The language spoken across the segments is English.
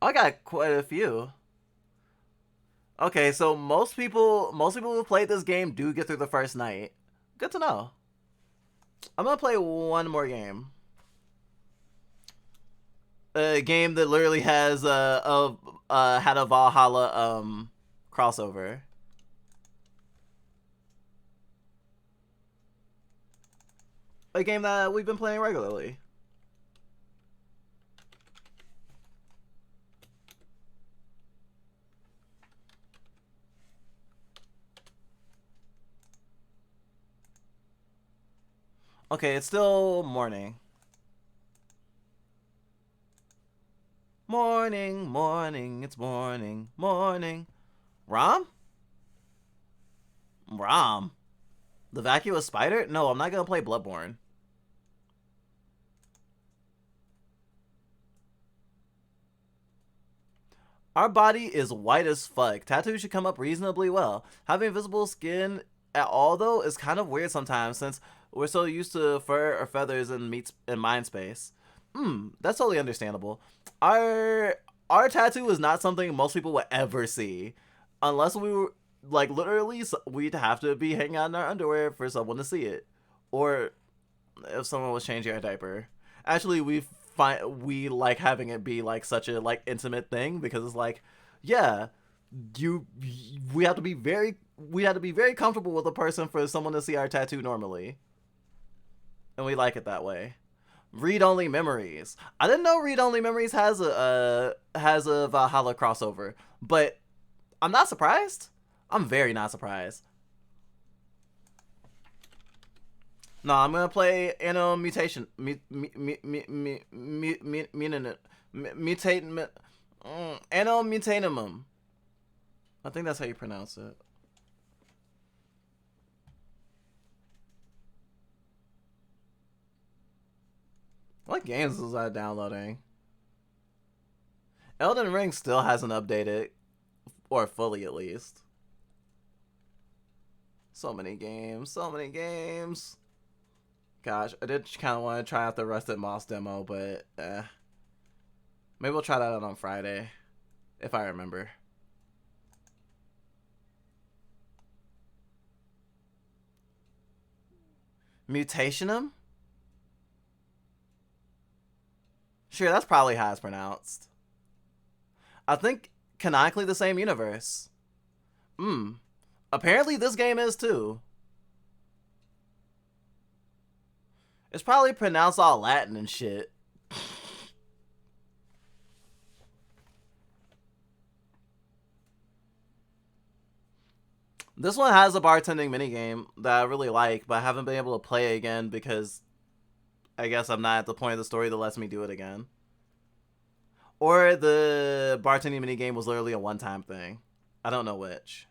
I got quite a few. Okay, so most people who played this game do get through the first night. Good to know. I'm gonna play one more game. A game that literally has had a Valhalla crossover. A game that we've been playing regularly. Okay, it's still morning. Morning, morning, it's morning, morning. Rom? Rom. The vacuous spider? No, I'm not gonna play Bloodborne. Our body is white as fuck. Tattoos should come up reasonably well. Having visible skin at all, though, is kind of weird sometimes since we're so used to fur or feathers in mind space. That's totally understandable. Our our tattoo is not something most people would ever see, unless we were like literally we'd have to be hanging out in our underwear for someone to see it, or if someone was changing our diaper. Actually, we like having it be like such a like intimate thing because it's like, yeah, you we have to be very comfortable with a person for someone to see our tattoo normally, and we like it that way. Read only memories. I didn't know read only memories has a Valhalla crossover, but I'm not surprised. I'm very not surprised. No, I'm gonna play Anno Mutation. Mutate. Anno Mutationem. I think that's how you pronounce it. What games was I downloading? Elden Ring still hasn't updated, or fully at least. So many games, so many games. Gosh, I did kind of want to try out the Rusted Moss demo, but maybe we'll try that out on Friday, if I remember. Mutationem? Sure, that's probably how it's pronounced. I think canonically the same universe. Apparently this game is too. It's probably pronounced all Latin and shit. This one has a bartending minigame that I really like, but I haven't been able to play again because I guess I'm not at the point of the story that lets me do it again. Or the bartending minigame was literally a one-time thing. I don't know which.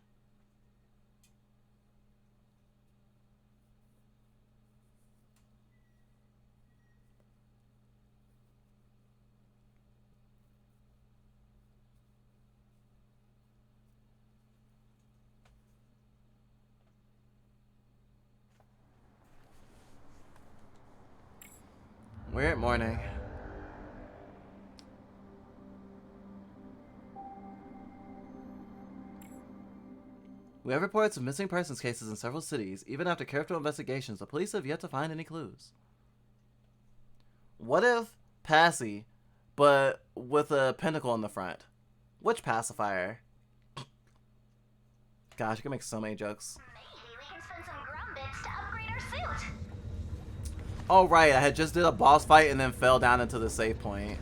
We're at morning. We have reports of missing persons cases in several cities. Even after careful investigations, the police have yet to find any clues. What if Passy, but with a pentacle in the front? Which pacifier? Gosh, you can make so many jokes. Maybe we can spend some grum bits to upgrade our suit. Oh right, I had just did a boss fight and then fell down into the save point.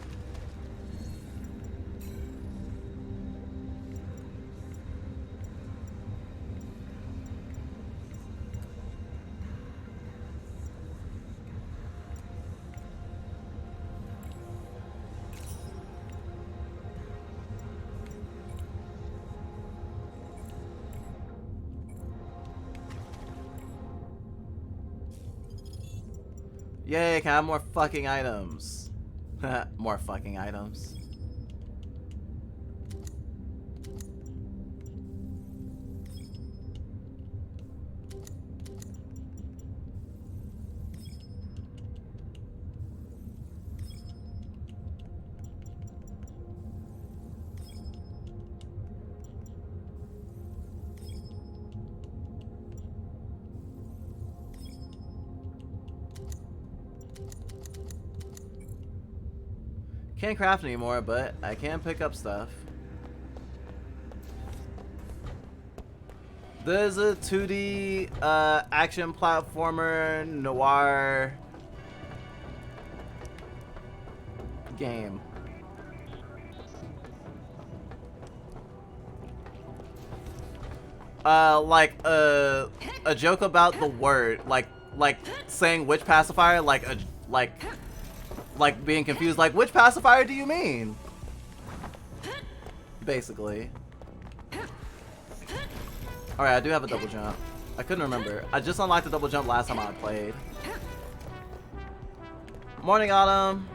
Yay, can I have more fucking items? More fucking items. Can't craft anymore, but I can pick up stuff. There's a 2D action platformer noir game. Like a joke about the word, like saying which pacifier, like being confused, like which pacifier do you mean? Basically. Alright, I do have a double jump. I couldn't remember. I just unlocked the double jump last time I played. Morning, Autumn.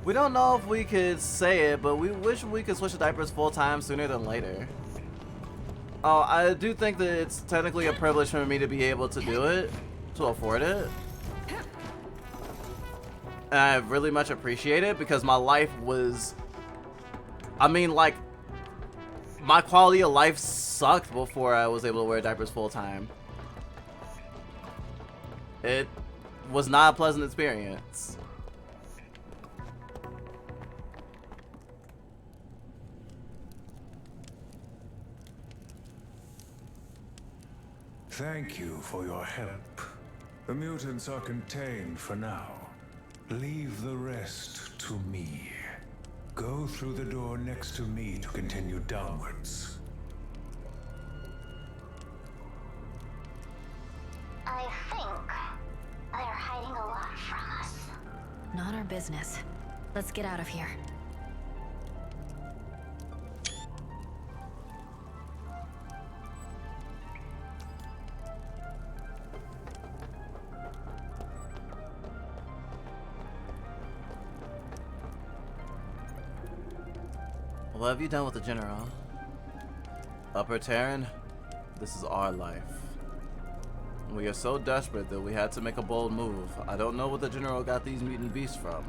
We don't know if we could say it, but we wish we could switch to diapers full time sooner than later. Oh, I do think that it's technically a privilege for me to be able to do it, to afford it. And I really much appreciate it because my life was, I mean, like, my quality of life sucked before I was able to wear diapers full time. It was not a pleasant experience. Thank you for your help. The mutants are contained for now. Leave the rest to me. Go through the door next to me to continue downwards. I think they're hiding a lot from us. Not our business. Let's get out of here. What have you done with the General? Upper Terran, this is our life. We are so desperate that we had to make a bold move. I don't know what the General got these mutant beasts from.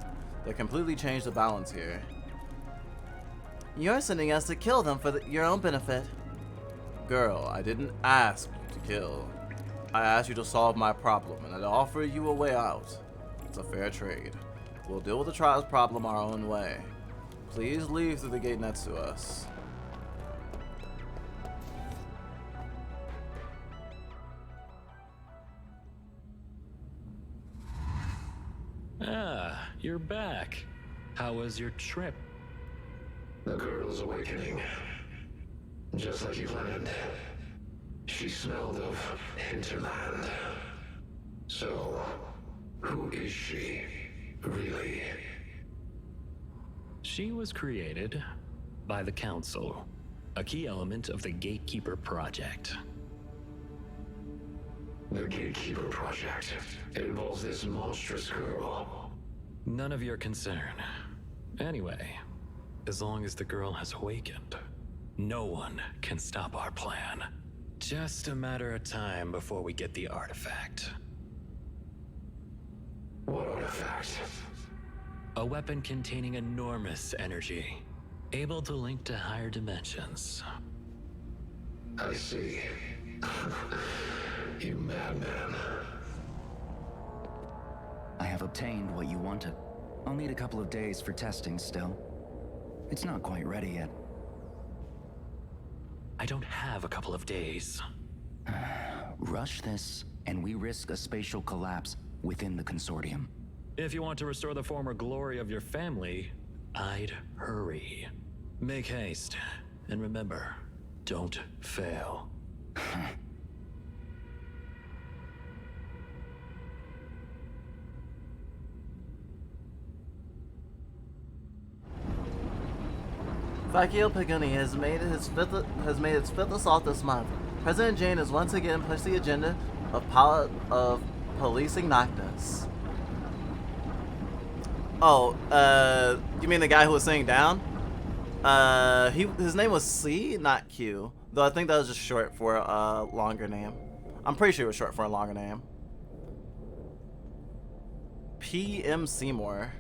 They completely changed the balance here. You're sending us to kill them for your own benefit. Girl, I didn't ask you to kill. I asked you to solve my problem, and I'd offer you a way out. It's a fair trade. We'll deal with the Trials problem our own way. Please leave through the gate next to us. Ah, you're back. How was your trip? The girl's awakening. Just like you planned. She smelled of hinterland. So, who is she, really? She was created by the Council, a key element of the Gatekeeper Project. The Gatekeeper Project. It involves this monstrous girl. None of your concern. Anyway, as long as the girl has awakened, no one can stop our plan. Just a matter of time before we get the artifact. What artifact? A weapon containing enormous energy, able to link to higher dimensions. I see. You madman. I have obtained what you wanted. I'll need a couple of days for testing still. It's not quite ready yet. I don't have a couple of days. Rush this, and we risk a spatial collapse within the consortium. If you want to restore the former glory of your family, I'd hurry. Make haste, and remember, don't fail. Fakio Paguni has made its fifth assault this month. President Jane has once again pushed the agenda of policing Noctis. Oh, you mean the guy who was sitting down? His name was C, not Q. Though I think that was just short for a longer name. I'm pretty sure it was short for a longer name. P.M. Seymour.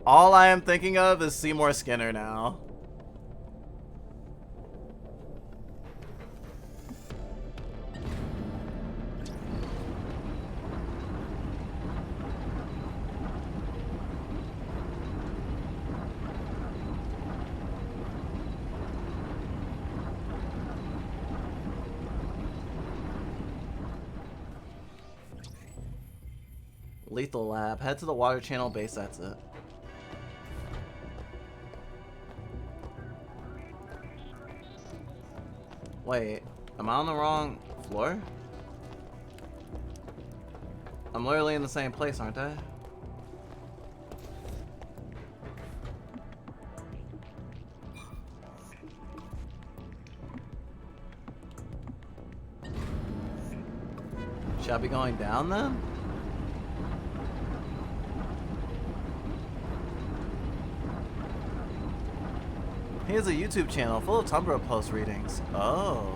All I am thinking of is Seymour Skinner now. Lethal Lab. Head to the water channel base, that's it. Wait, am I on the wrong floor? I'm literally in the same place, aren't I? Should I be going down then? He has a YouTube channel full of Tumblr post readings. Oh,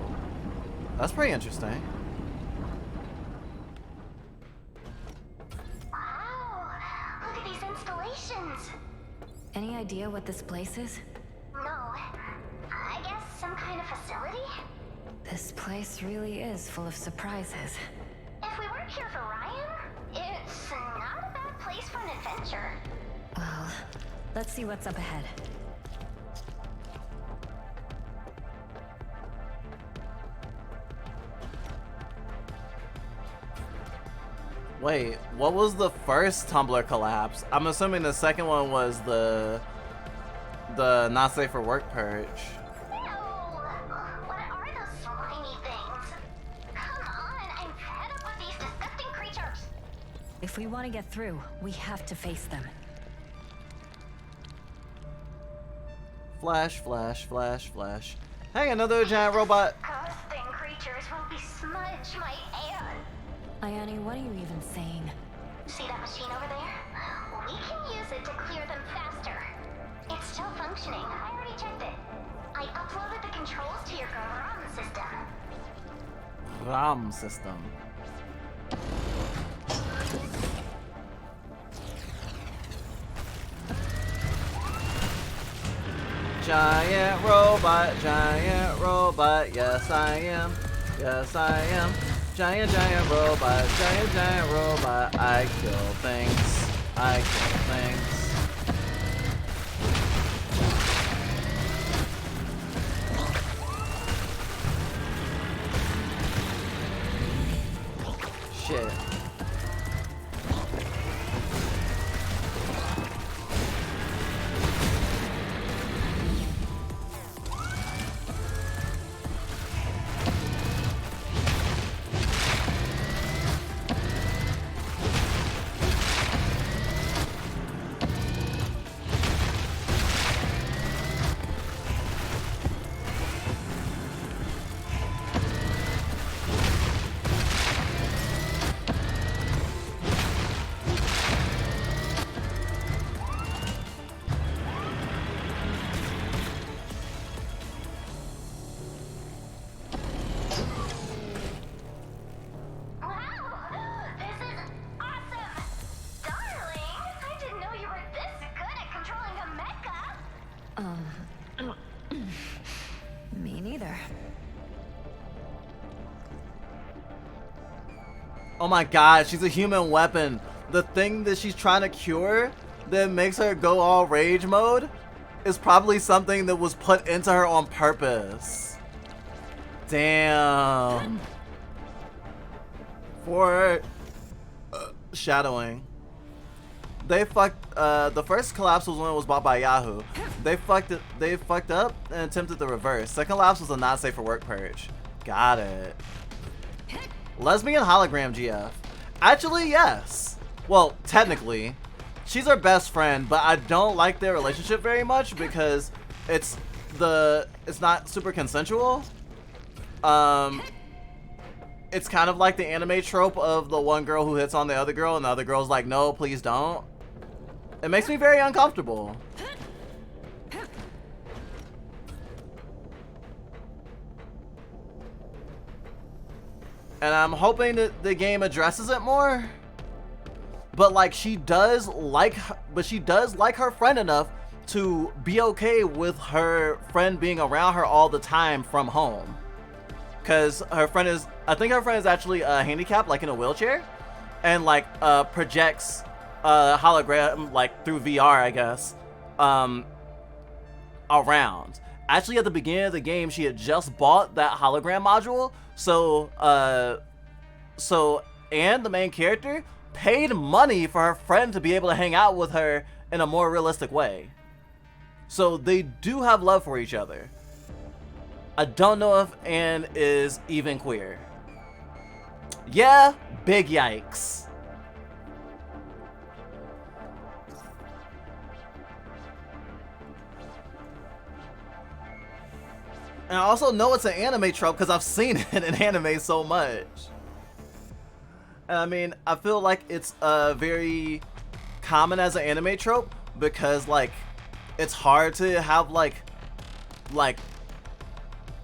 that's pretty interesting. Wow, look at these installations. Any idea what this place is? No, I guess some kind of facility? This place really is full of surprises. If we weren't here for Ryan, it's not a bad place for an adventure. Well, let's see what's up ahead. Wait, what was the first Tumblr collapse? I'm assuming the second one was the not safe for work purge. Ew, what are those slimy things? Come on, I'm fed up with these disgusting creatures. If we want to get through, we have to face them. Flash, flash, flash, flash. Hey, another giant robot. Disgusting creatures will besmudge my air. Ayane, what are you even saying? See that machine over there? We can use it to clear them faster. It's still functioning. I already checked it. I uploaded the controls to your RAM system. RAM system. Giant robot, yes I am, yes I am. Giant robot, giant robot, I kill things, I kill things. Shit. Oh my god, she's a human weapon. The thing that she's trying to cure that makes her go all rage mode is probably something that was put into her on purpose. Damn. For shadowing. They fucked, the first collapse was when it was bought by Yahoo. They fucked up and attempted the reverse. Second collapse was a not safe for work purge. Got it. Lesbian hologram GF. Actually, yes. Well, technically. She's her best friend, but I don't like their relationship very much because it's not super consensual. It's kind of like the anime trope of the one girl who hits on the other girl and the other girl's like, no, please don't. It makes me very uncomfortable. And I'm hoping that the game addresses it more. But like she does like her friend enough to be okay with her friend being around her all the time from home. Cause her friend is, I think her friend is actually handicapped, like in a wheelchair, and like projects hologram like through VR, I guess, around. Actually, at the beginning of the game, she had just bought that hologram module, so and the main character paid money for her friend to be able to hang out with her in a more realistic way. So they do have love for each other. I don't know if Anne is even queer. Yeah, big yikes. And I also know it's an anime trope because I've seen it in anime so much. And I mean, I feel like it's very common as an anime trope because like it's hard to have like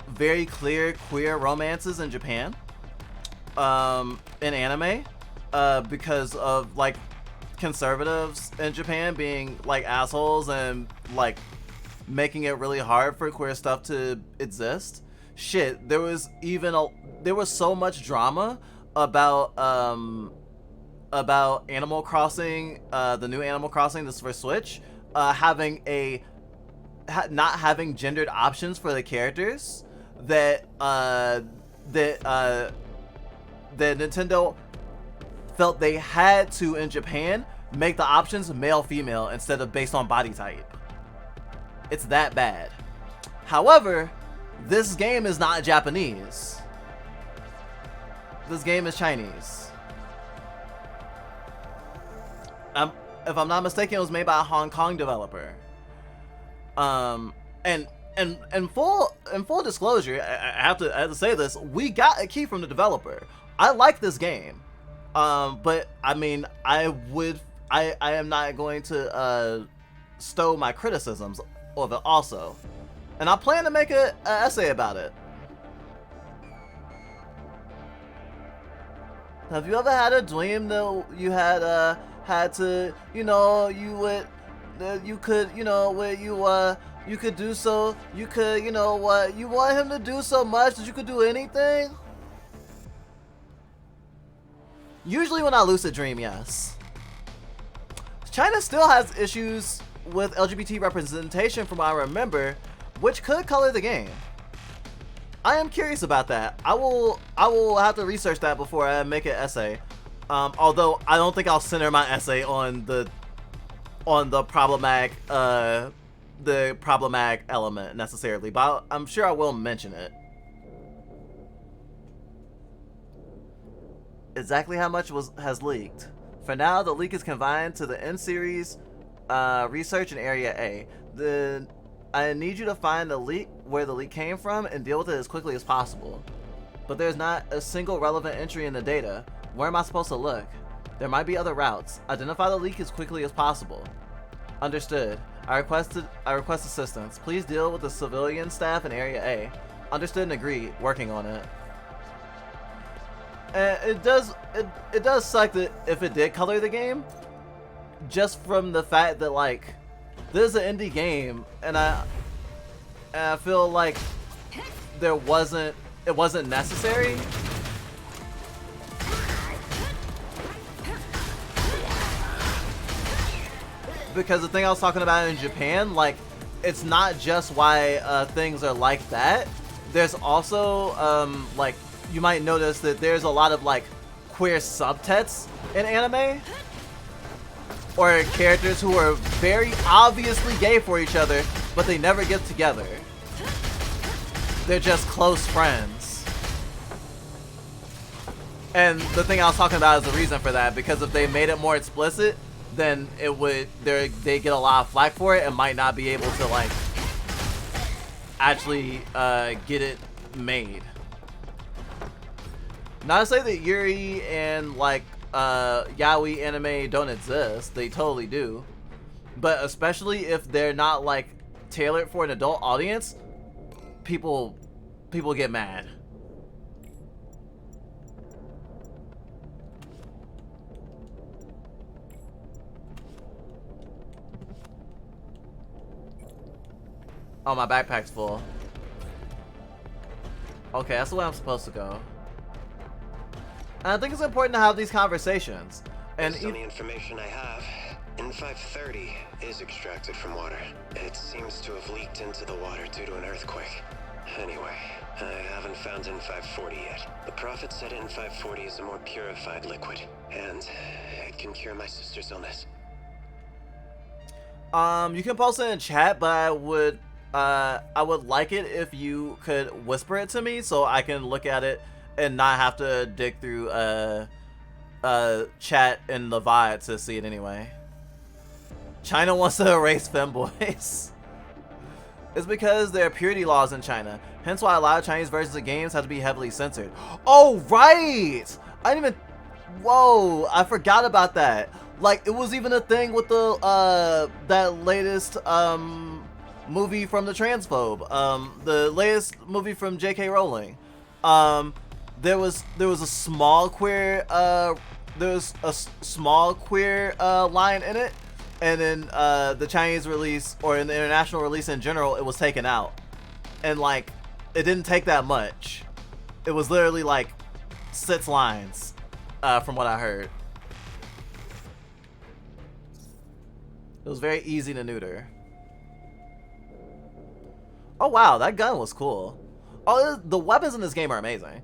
very clear queer romances in Japan in anime because of like conservatives in Japan being like assholes and like making it really hard for queer stuff to exist. Shit, there was so much drama about Animal Crossing, the new Animal Crossing, this for Switch, not having gendered options for the characters that Nintendo felt they had to in Japan make the options male female instead of based on body type. It's that bad. However, this game is not Japanese. This game is Chinese. If I'm not mistaken, it was made by a Hong Kong developer. And full disclosure, I have to say this: we got a key from the developer. I like this game, but I mean, I am not going to stow my criticisms of it also, and I plan to make an essay about it. Have you ever had a dream that you had to, you know, you could do so, you could, you know what, you want him to do so much that you could do anything? Usually when I lucid dream, yes. China still has issues with LGBT representation from what I remember, which could color the game. I am curious about that. I will have to research that before I make an essay. Although I don't think I'll center my essay on the problematic element necessarily, but I'm sure I will mention it. Exactly how much has leaked? For now, the leak is confined to the N-series research in Area A. I need you to find the leak, where the leak came from, and deal with it as quickly as possible. But there's not a single relevant entry in the data. Where am I supposed to look? There might be other routes. Identify the leak as quickly as possible. Understood. I request assistance. Please deal with the civilian staff in Area A. Understood and agreed. Working on it. And it does suck that if it did color the game, just from the fact that like this is an indie game, and I feel like it wasn't necessary. Because the thing I was talking about in Japan, like, it's not just why things are like that. There's also like, you might notice that there's a lot of like queer subtext in anime, or characters who are very obviously gay for each other, but they never get together. They're just close friends. And the thing I was talking about is the reason for that, because if they made it more explicit, then it would they get a lot of flack for it and might not be able to like actually get it made. Not to say that Yuri and like yaoi anime don't exist, they totally do, but especially if they're not like tailored for an adult audience, people get mad. Oh, my backpack's full. Okay, that's the way I'm supposed to go. And I think it's important to have these conversations. And based on the information I have, N530 is extracted from water. It seems to have leaked into the water due to an earthquake. Anyway, I haven't found N540 yet. The Prophet said it in 540 is a more purified liquid, and it can cure my sister's illness. You can post it in chat, but I would like it if you could whisper it to me so I can look at it and not have to dig through chat in the VOD to see it anyway. China wants to erase femboys. It's because there are purity laws in China, hence why a lot of Chinese versions of games have to be heavily censored. Oh right! I didn't even. Whoa! I forgot about that. Like, it was even a thing with the that latest movie from the transphobe, the latest movie from J.K. Rowling. There was a small queer line in it, and then the Chinese release, or in the international release in general, it was taken out, and like it didn't take that much. It was literally like 6 lines, from what I heard. It was very easy to neuter. Oh wow, that gun was cool. Oh, the weapons in this game are amazing.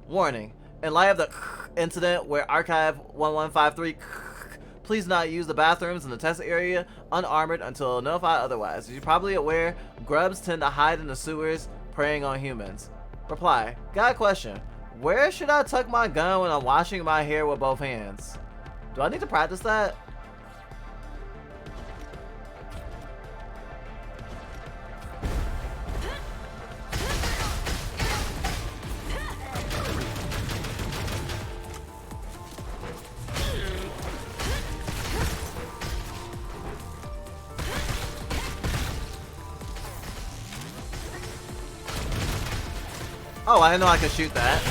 Warning, in light of the incident where Archive 1153, please not use the bathrooms in the test area unarmored until notified otherwise. As you're probably aware, grubs tend to hide in the sewers, preying on humans. Reply, got a question. Where should I tuck my gun when I'm washing my hair with both hands? Do I need to practice that? Oh, I didn't know I could shoot that.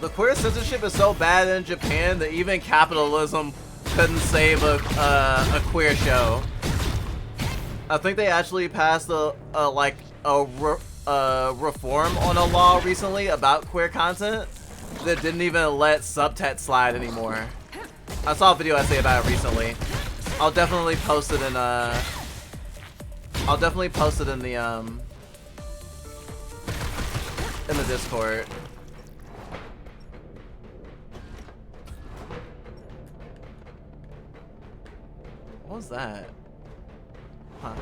The queer censorship is so bad in Japan that even capitalism couldn't save a queer show. I think they actually passed a reform on a law recently about queer content that didn't even let subtext slide anymore. I saw a video essay about it recently. I'll definitely post it in the Discord. What was that? Huh.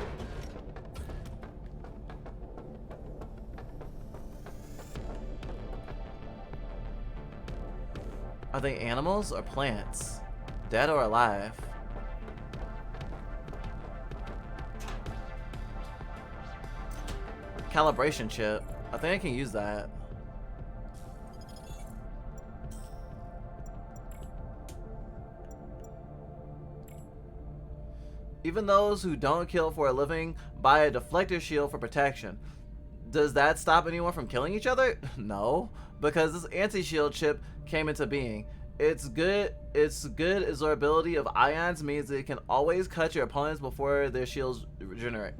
Are they animals or plants? Dead or alive? Calibration chip. I think I can use that. Even those who don't kill for a living buy a deflector shield for protection. Does that stop anyone from killing each other? No, because this anti-shield chip came into being. Its good absorbability of ions means that it can always cut your opponents before their shields regenerate.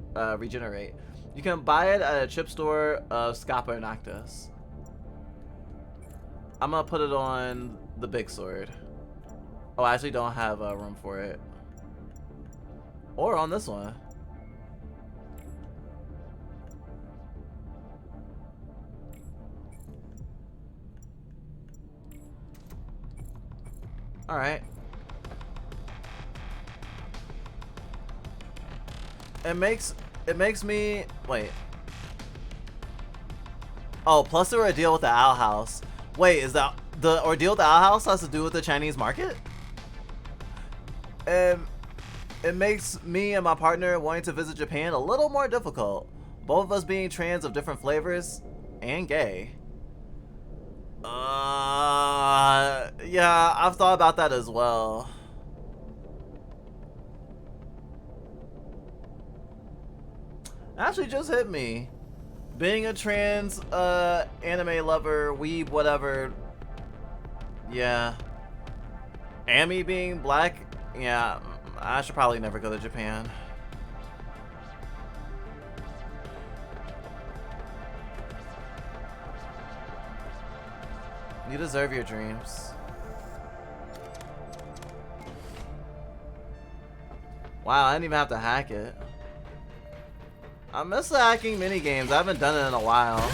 You can buy it at a chip store of Scapa and Noctis. I'm gonna put it on the big sword. Oh, I actually don't have room for it. Or on this one. All right. It makes me wait. Oh, plus the ordeal with the Owl House. Wait, is that the ordeal with the Owl House has to do with the Chinese market? It makes me and my partner wanting to visit Japan a little more difficult. Both of us being trans of different flavors and gay. Yeah, I've thought about that as well. Actually just hit me. Being a trans anime lover, weeb, whatever. Yeah. And me being black, yeah. I should probably never go to Japan. You deserve your dreams. Wow, I didn't even have to hack it. I miss the hacking minigames. I haven't done it in a while.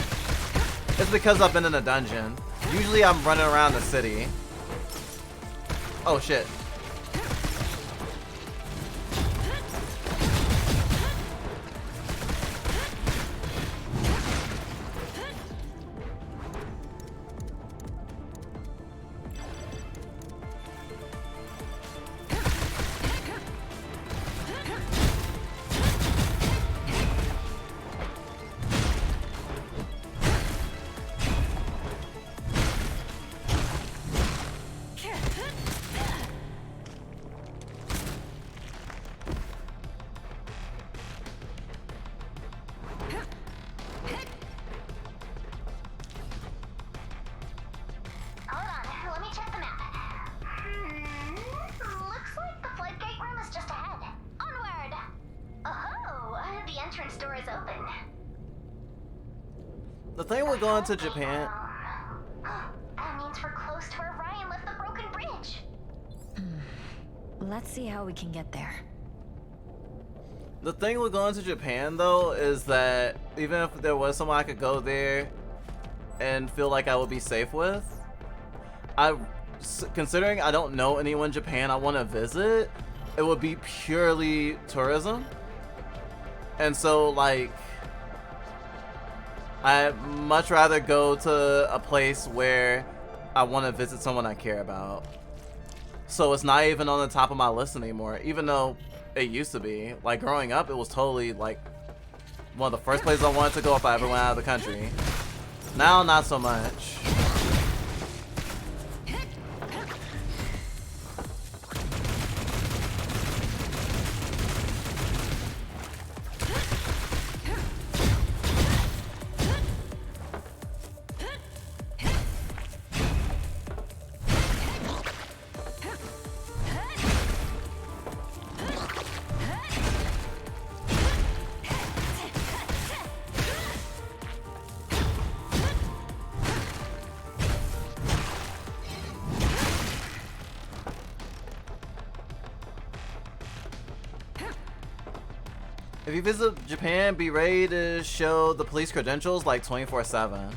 It's because I've been in a dungeon. Usually I'm running around the city. Oh shit. Hold on, let me check the map. Looks like the floodgate room is just ahead. Onward! Oh, the entrance door is open. The thing with going to Japan. That means we're close to where Ryan left the broken bridge. Let's see how we can get there. The thing with going to Japan though is that even if there was someone I could go there and feel like I would be safe with, considering I don't know anyone in Japan I want to visit, it would be purely tourism. And so like I'd much rather go to a place where I want to visit someone I care about. So it's not even on the top of my list anymore, even though it used to be. Like growing up, it was totally like one of the first places I wanted to go if I ever went out of the country. Now, not so much. If you visit Japan, be ready to show the police credentials like 24/7.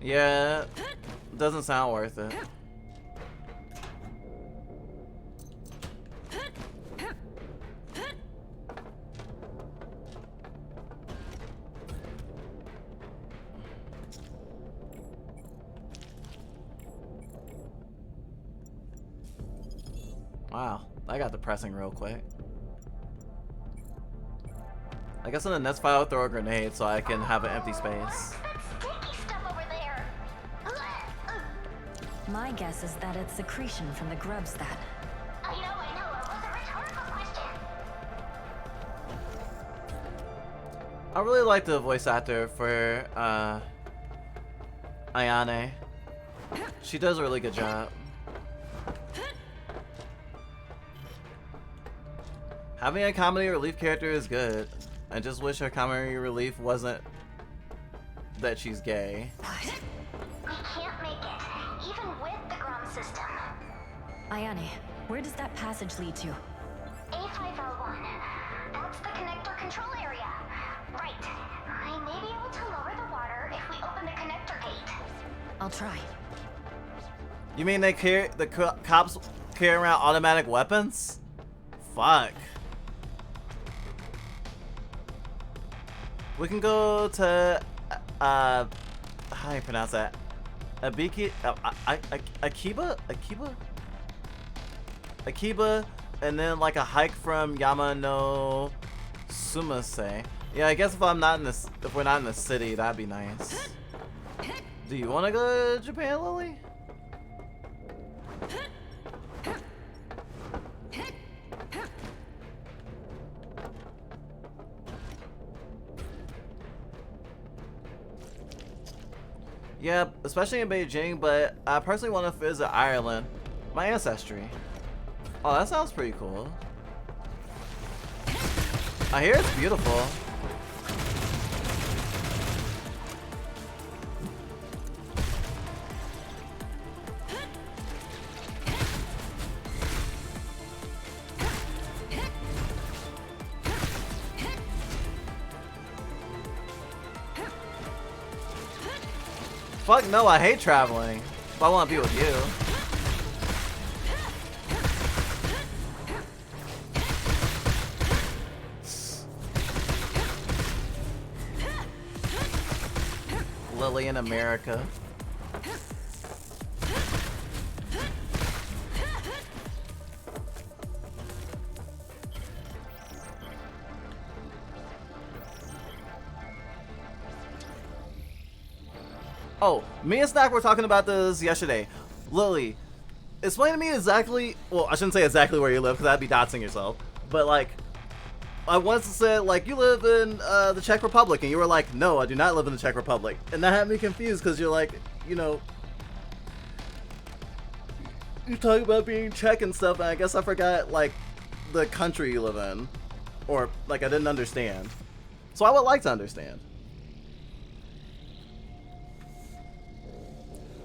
Yeah, doesn't sound worth it. Wow, that got depressing real quick. I guess in the next fight I'll throw a grenade so I can have an empty space. That sticky stuff over there. My guess is that it's secretion from the grubs that... I know, it was a rhetorical question. I really like the voice actor for Ayane. She does a really good job. Having a comedy relief character is good. I just wish her comedy relief wasn't that she's gay. We can't make it, even with the Grom system. Ayane, where does that passage lead to? A5L1. That's the connector control area. Right. I may be able to lower the water if we open the connector gate. I'll try. You mean they carry the cops carry around automatic weapons? Fuck. We can go to how do you pronounce that? Akiba, and then like a hike from Yamano Sumase. Yeah, I guess if we're not in the city, that'd be nice. Do you want to go to Japan, Lily? Yeah, especially in Beijing, but I personally want to visit Ireland. My ancestry. Oh, that sounds pretty cool. I hear it's beautiful. Fuck no, I hate traveling. But I want to be with you. Lily in America. Oh, me and Snack were talking about this yesterday. Lily, explain to me exactly, well, I shouldn't say exactly where you live because that'd be doxing yourself. But like, I once said, like, you live in the Czech Republic, and you were like, no, I do not live in the Czech Republic. And that had me confused because you're like, you know, you talk about being Czech and stuff, and I guess I forgot, like, the country you live in. Or, like, I didn't understand. So I would like to understand.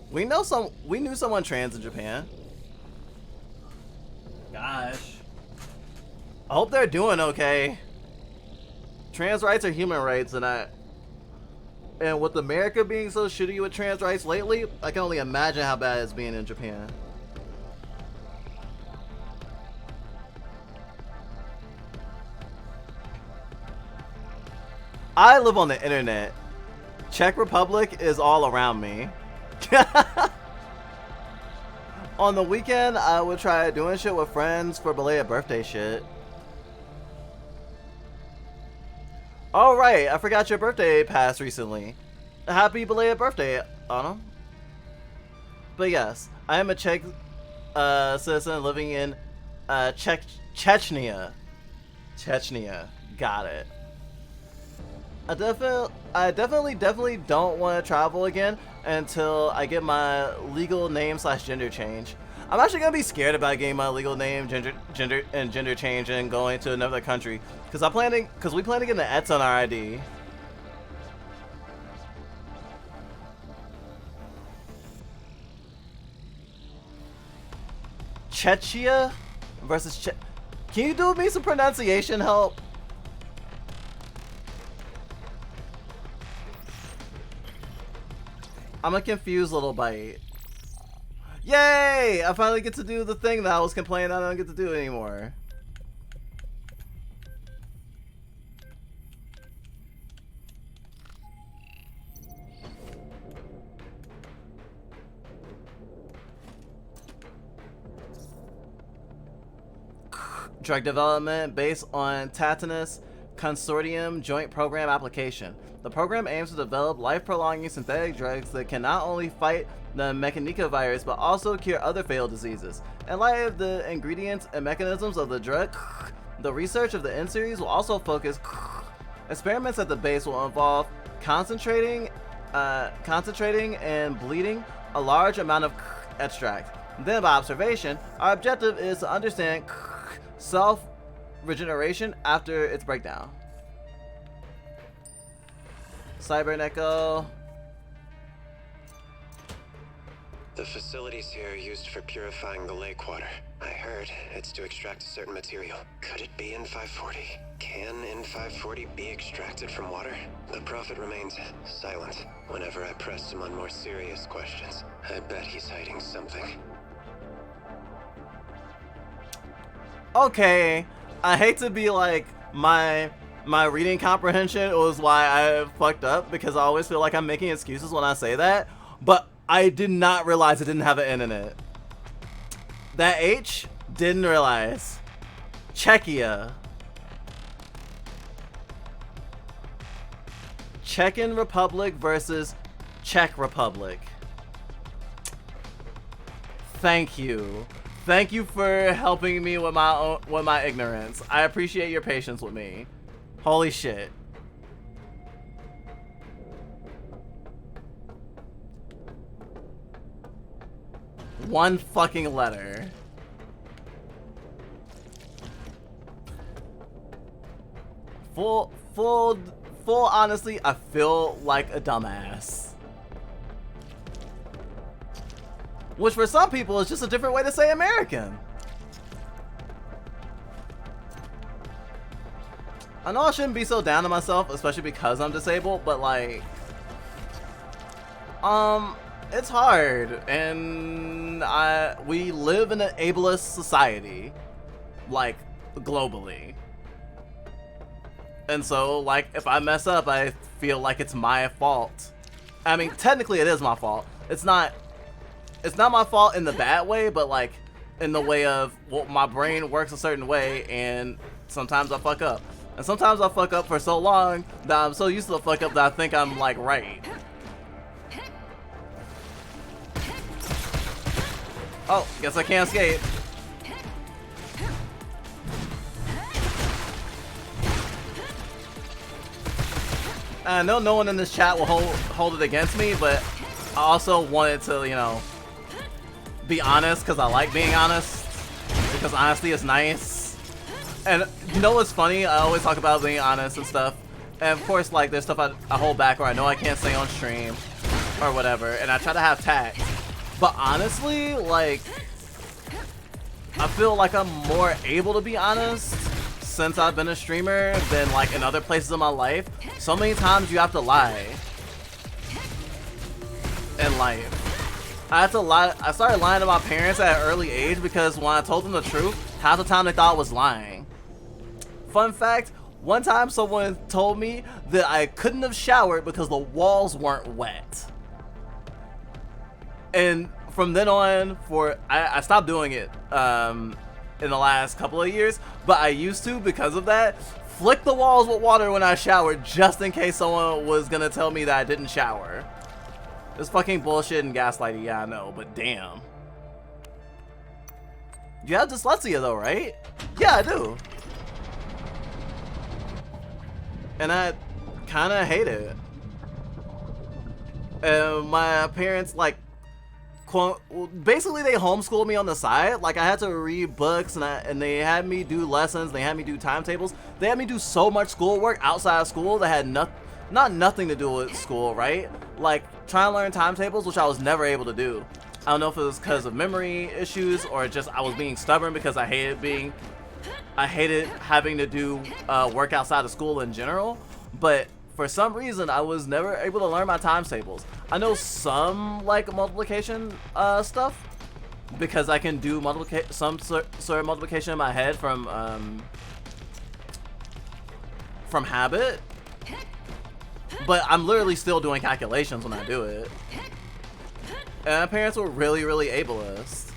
We knew someone trans in Japan. Gosh. I hope they're doing okay. Trans rights are human rights, and with America being so shitty with trans rights lately, I can only imagine how bad it's being in Japan. I live on the internet. Czech Republic is all around me. On the weekend, I would try doing shit with friends for belated birthday shit. Oh right, I forgot your birthday passed recently. Happy belated birthday, Anno. But yes, I am a Czech citizen living in Chechnya. Chechnya, got it. I definitely don't want to travel again until I get my legal name / gender change. I'm actually gonna be scared about getting my legal name, gender change and going to another country because we plan to get an ETS on our ID. Chechnya versus Can you do me some pronunciation help? I'm a confused little bite. Yay! I finally get to do the thing that I was complaining I don't get to do anymore. Drug development based on Tatanus Consortium Joint Program Application. The program aims to develop life-prolonging synthetic drugs that can not only fight the Mechanica virus but also cure other fatal diseases. In light of the ingredients and mechanisms of the drug, the research of the N-series will also focus. Experiments at the base will involve concentrating and bleeding a large amount of extract. Then by observation, our objective is to understand self-regeneration after its breakdown. Cyberneco. The facilities here are used for purifying the lake water. I heard it's to extract a certain material. Could it be N540? Can N540 be extracted from water? The prophet remains silent whenever I press him on more serious questions. I bet he's hiding something. Okay, I hate to be like my reading comprehension was why I fucked up because I always feel like I'm making excuses when I say that, but I did not realize it didn't have an N in it. That H, didn't realize. Czechia. Czechin Republic versus Czech Republic. Thank you. Thank you for helping me with my ignorance. I appreciate your patience with me. Holy shit. One fucking letter. Full honesty, I feel like a dumbass. Which for some people is just a different way to say American. I know I shouldn't be so down on myself, especially because I'm disabled, but like, it's hard, and we live in an ableist society, like, globally. And so, like, if I mess up, I feel like it's my fault. I mean, technically it is my fault. It's not my fault in the bad way, but like, in the way of, well, my brain works a certain way, and sometimes I fuck up. And sometimes I fuck up for so long that I'm so used to the fuck up that I think I'm like right. Oh, guess I can't escape. I know no one in this chat will hold it against me, but I also wanted to, you know, be honest because I like being honest, because honesty is nice. And you know what's funny? I always talk about being honest and stuff. And of course, like, there's stuff I hold back or I know I can't say on stream or whatever. And I try to have tact. But honestly, like, I feel like I'm more able to be honest since I've been a streamer than like in other places in my life. So many times you have to lie in life. I had to lie. I started lying to my parents at an early age because when I told them the truth, half the time they thought I was lying. Fun fact, one time someone told me that I couldn't have showered because the walls weren't wet. And from then on, I stopped doing it in the last couple of years, but I used to, because of that, flick the walls with water when I showered just in case someone was gonna tell me that I didn't shower. It's fucking bullshit and gaslighting, yeah I know, but damn. You have dyslexia though, right? Yeah, I do. And I kinda hate it. And my parents, like, basically they homeschooled me on the side. Like, I had to read books, and they had me do lessons, they had me do timetables. They had me do so much schoolwork outside of school that had nothing to do with school, right? Like, trying to learn timetables, which I was never able to do. I don't know if it was because of memory issues or just I was being stubborn because I hated having to do work outside of school in general. But for some reason, I was never able to learn my timetables. I know some like multiplication stuff because I can do some sort of multiplication in my head from habit. But I'm literally still doing calculations when I do it. And my parents were really, really ableist.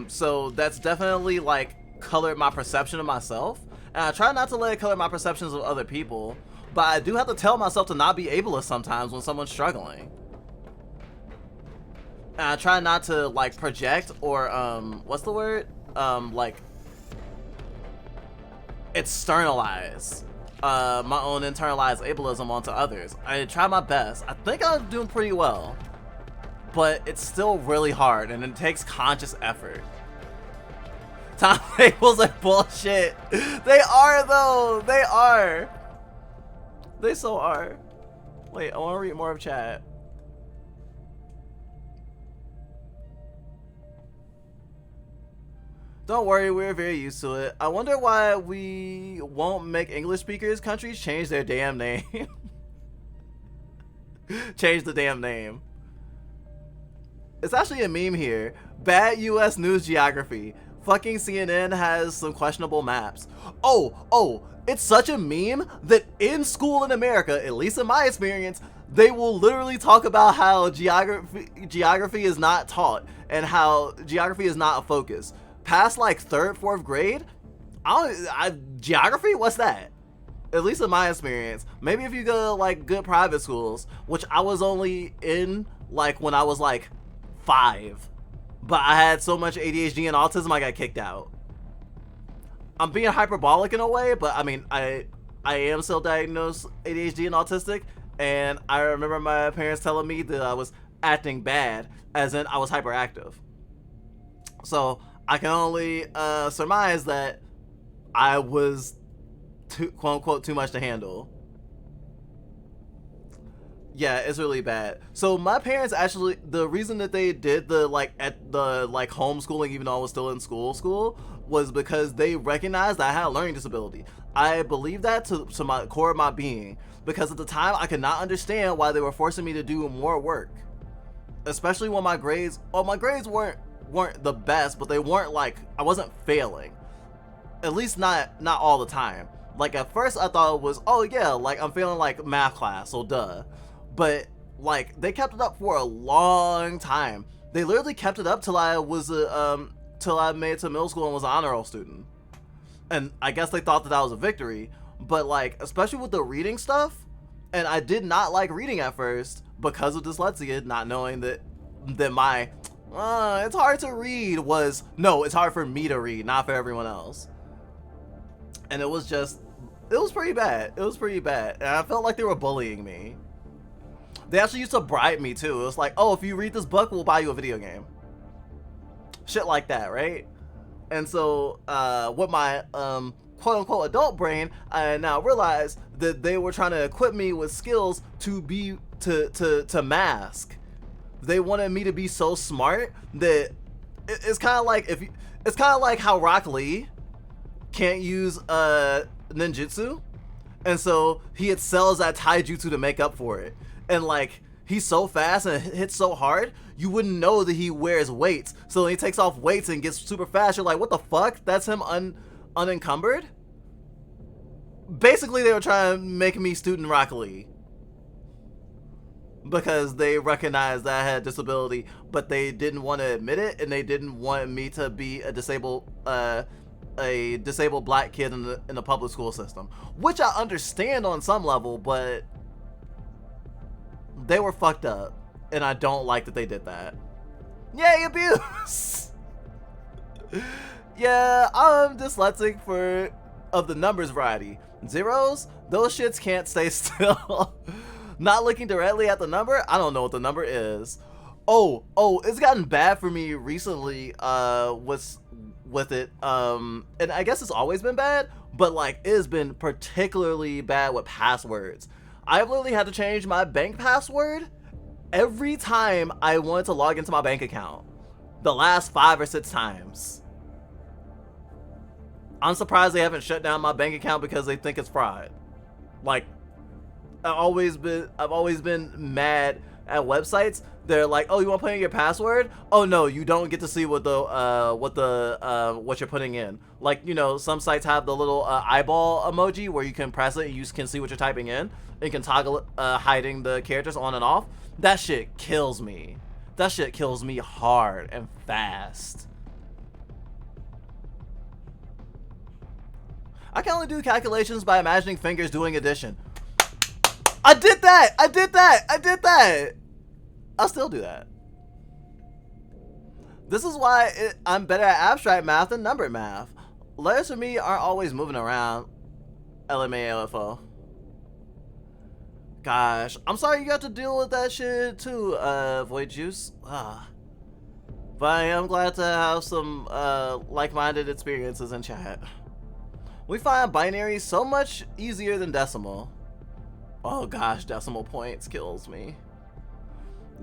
So that's definitely like colored my perception of myself. And I try not to let it color my perceptions of other people. But I do have to tell myself to not be ableist sometimes when someone's struggling. And I try not to like project or what's the word? Like externalize my own internalized ableism onto others. I try my best. I think I'm doing pretty well. But it's still really hard and it takes conscious effort. Timetables are bullshit. They are though. They are. They so are. Wait, I want to read more of chat. Don't worry, we're very used to it. I wonder why we won't make English speakers countries change their damn name. Change the damn name. It's actually a meme here. Bad US news geography. Fucking CNN has some questionable maps. Oh, it's such a meme that in school in America, at least in my experience, they will literally talk about how geography is not taught and how geography is not a focus. Past like 3rd, 4th grade, geography? What's that? At least in my experience. Maybe if you go to like good private schools, which I was only in like when I was like 5. But I had so much ADHD and autism I got kicked out. I'm being hyperbolic in a way, but I mean, I am still diagnosed ADHD and autistic, and I remember my parents telling me that I was acting bad, as in I was hyperactive. So I can only surmise that I was quote unquote too much to handle. Yeah, it's really bad. So my parents actually, the reason that they did the homeschooling, even though I was still in school, was because they recognized that I had a learning disability. I believe that to my core of my being, because at the time I could not understand why they were forcing me to do more work, especially when my grades weren't the best, but they weren't like, I wasn't failing, at least not all the time. Like at first I thought it was, oh yeah, like I'm failing like math class, so duh. But like they kept it up for a long time. They literally kept it up till I was till I made it to middle school and was an honor roll student. And I guess they thought that was a victory. But like, especially with the reading stuff, and I did not like reading at first because of dyslexia, not knowing that my it's hard to read was, no, it's hard for me to read, not for everyone else. And it was pretty bad. It was pretty bad. And I felt like they were bullying me. They actually used to bribe me too. It was like, oh, if you read this book, we'll buy you a video game. Shit like that, right? And so with my quote unquote adult brain, I now realize that they were trying to equip me with skills to mask. They wanted me to be so smart that it's kind of like how Rock Lee can't use ninjutsu, and so he excels at taijutsu to make up for it. And like, he's so fast and hits so hard, you wouldn't know that he wears weights. So when he takes off weights and gets super fast, you're like, what the fuck? That's him unencumbered? Basically, they were trying to make me student Rock Lee, because they recognized that I had a disability, but they didn't want to admit it, and they didn't want me to be a disabled black kid in the public school system, which I understand on some level, but they were fucked up, and I don't like that they did that. Yay, abuse! Yeah, I'm dyslexic of the numbers variety. Zeros, those shits can't stay still. Not looking directly at the number, I don't know what the number is. Oh, it's gotten bad for me recently with it, and I guess it's always been bad, but like it has been particularly bad with passwords. I've literally had to change my bank password every time I wanted to log into my bank account, the last 5 or 6 times. I'm surprised they haven't shut down my bank account because they think it's fraud. Like, I've always been mad at websites. They're like, oh, you want to put in your password? Oh no, you don't get to see what you're putting in. Like, you know, some sites have the little eyeball emoji where you can press it and you can see what you're typing in. You can toggle hiding the characters on and off. That shit kills me. That shit kills me hard and fast. I can only do calculations by imagining fingers doing addition. I did that! I'll still do that. This is why I'm better at abstract math than numbered math. Letters for me aren't always moving around. LMAO. Gosh, I'm sorry you got to deal with that shit too, Void Juice. But I am glad to have some like-minded experiences in chat. We find binary so much easier than decimal. Oh gosh, decimal points kills me.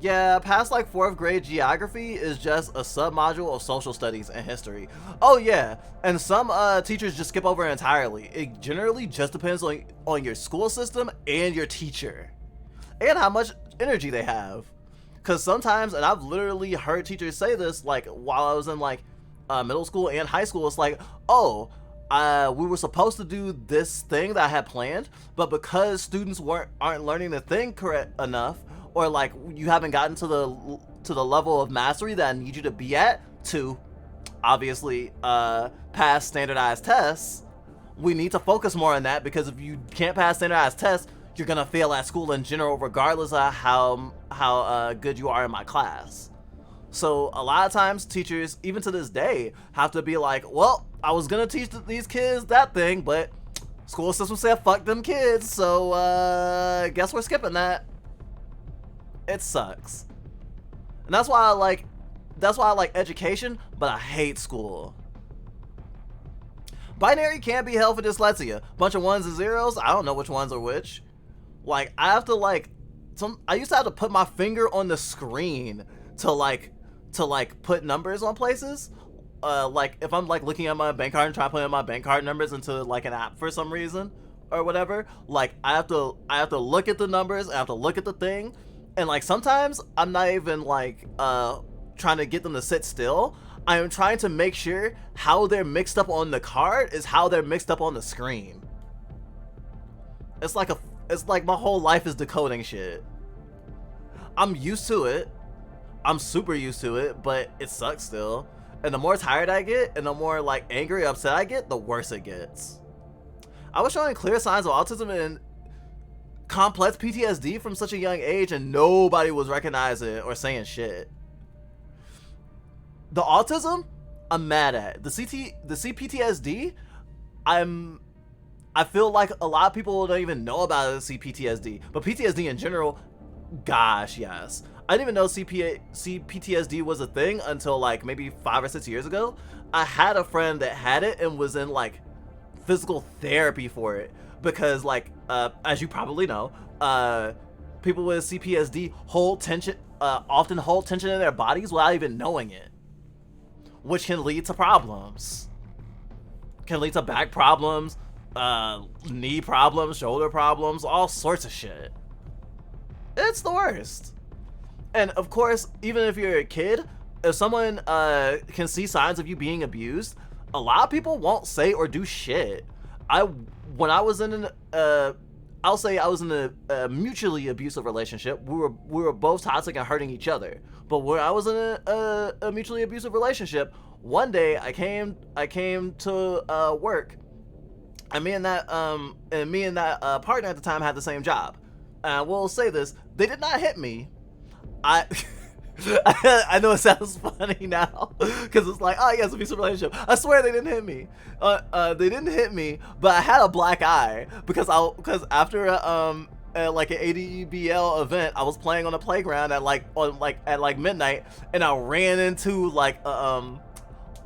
Yeah, past like 4th grade geography is just a sub-module of social studies and history. Oh yeah, and some teachers just skip over it entirely. It generally just depends on your school system and your teacher, and how much energy they have. Cause sometimes, and I've literally heard teachers say this, like while I was in like middle school and high school, it's like, oh, we were supposed to do this thing that I had planned, but because students aren't learning the thing correct enough, or like you haven't gotten to the level of mastery that I need you to be at to obviously pass standardized tests, we need to focus more on that, because if you can't pass standardized tests, you're gonna fail at school in general, regardless of how good you are in my class. So a lot of times teachers, even to this day, have to be like, well, I was gonna teach these kids that thing, but school system said fuck them kids, so guess we're skipping that. It sucks. And that's why I like education, but I hate school. Binary can't be held for dyslexia. Bunch of ones and zeros, I don't know which ones are which. Like, I have to like, I used to have to put my finger on the screen to put numbers on places. Like if I'm like looking at my bank card and trying to put in my bank card numbers into like an app for some reason or whatever, like I have to look at the numbers, I have to look at the thing, and like sometimes I'm not even like trying to get them to sit still. I am trying to make sure how they're mixed up on the card is how they're mixed up on the screen. It's like my whole life is decoding shit. I'm used to it. I'm super used to it, but it sucks still. And the more tired I get and the more like angry, upset I get, the worse it gets. I was showing clear signs of autism and complex PTSD from such a young age, and nobody was recognizing it or saying shit. The autism, I'm mad at. The CPTSD, I feel like a lot of people don't even know about CPTSD, but PTSD in general, gosh, yes. I didn't even know CPTSD was a thing until like maybe 5 or 6 years ago. I had a friend that had it and was in like physical therapy for it because like, as you probably know, people with CPTSD often hold tension in their bodies without even knowing it, which can lead to problems. Can lead to back problems, knee problems, shoulder problems, all sorts of shit. It's the worst. And of course, even if you're a kid, if someone can see signs of you being abused, a lot of people won't say or do shit. When I was in I'll say I was in a mutually abusive relationship. We were both toxic and hurting each other. But when I was in a mutually abusive relationship, one day I came to work, and me and that partner at the time had the same job. I will say this: they did not hit me. I know it sounds funny now because it's like, oh yeah, it's a abusive relationship. I swear they didn't hit me. They didn't hit me, but I had a black eye because after like an ADBL event, I was playing on a playground at midnight, and I ran into like one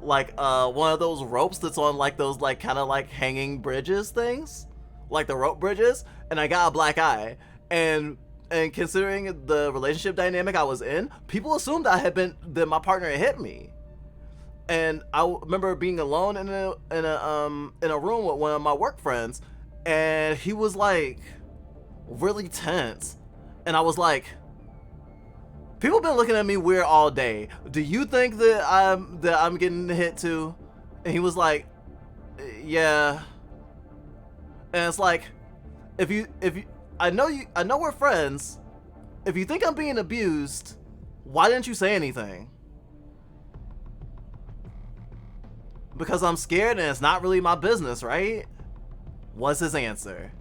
of those ropes that's on like those like kind of like hanging bridges things, like the rope bridges, and I got a black eye. And considering the relationship dynamic I was in, people assumed that my partner had hit me. And I remember being alone in a room with one of my work friends, and he was like really tense, and I was like, people been looking at me weird all day. Do you think that I'm getting hit too? And he was like, yeah. And it's like, if you I know we're friends. If you think I'm being abused, why didn't you say anything? Because I'm scared and it's not really my business, right? Was his answer.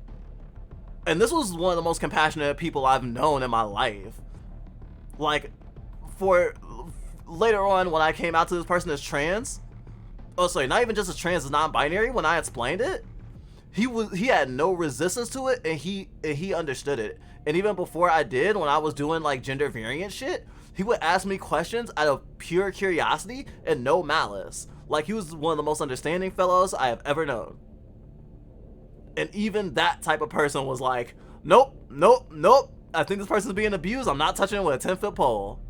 And this was one of the most compassionate people I've known in my life. Like, for later on when I came out to this person as trans, oh sorry, not even just as trans, as non-binary, when I explained it, he had no resistance to it, and he understood it. And even before I did, when I was doing like gender variant shit, he would ask me questions out of pure curiosity and no malice. Like, he was one of the most understanding fellows I have ever known. And even that type of person was like, nope, I think this person's being abused. I'm not touching it with a 10-foot pole.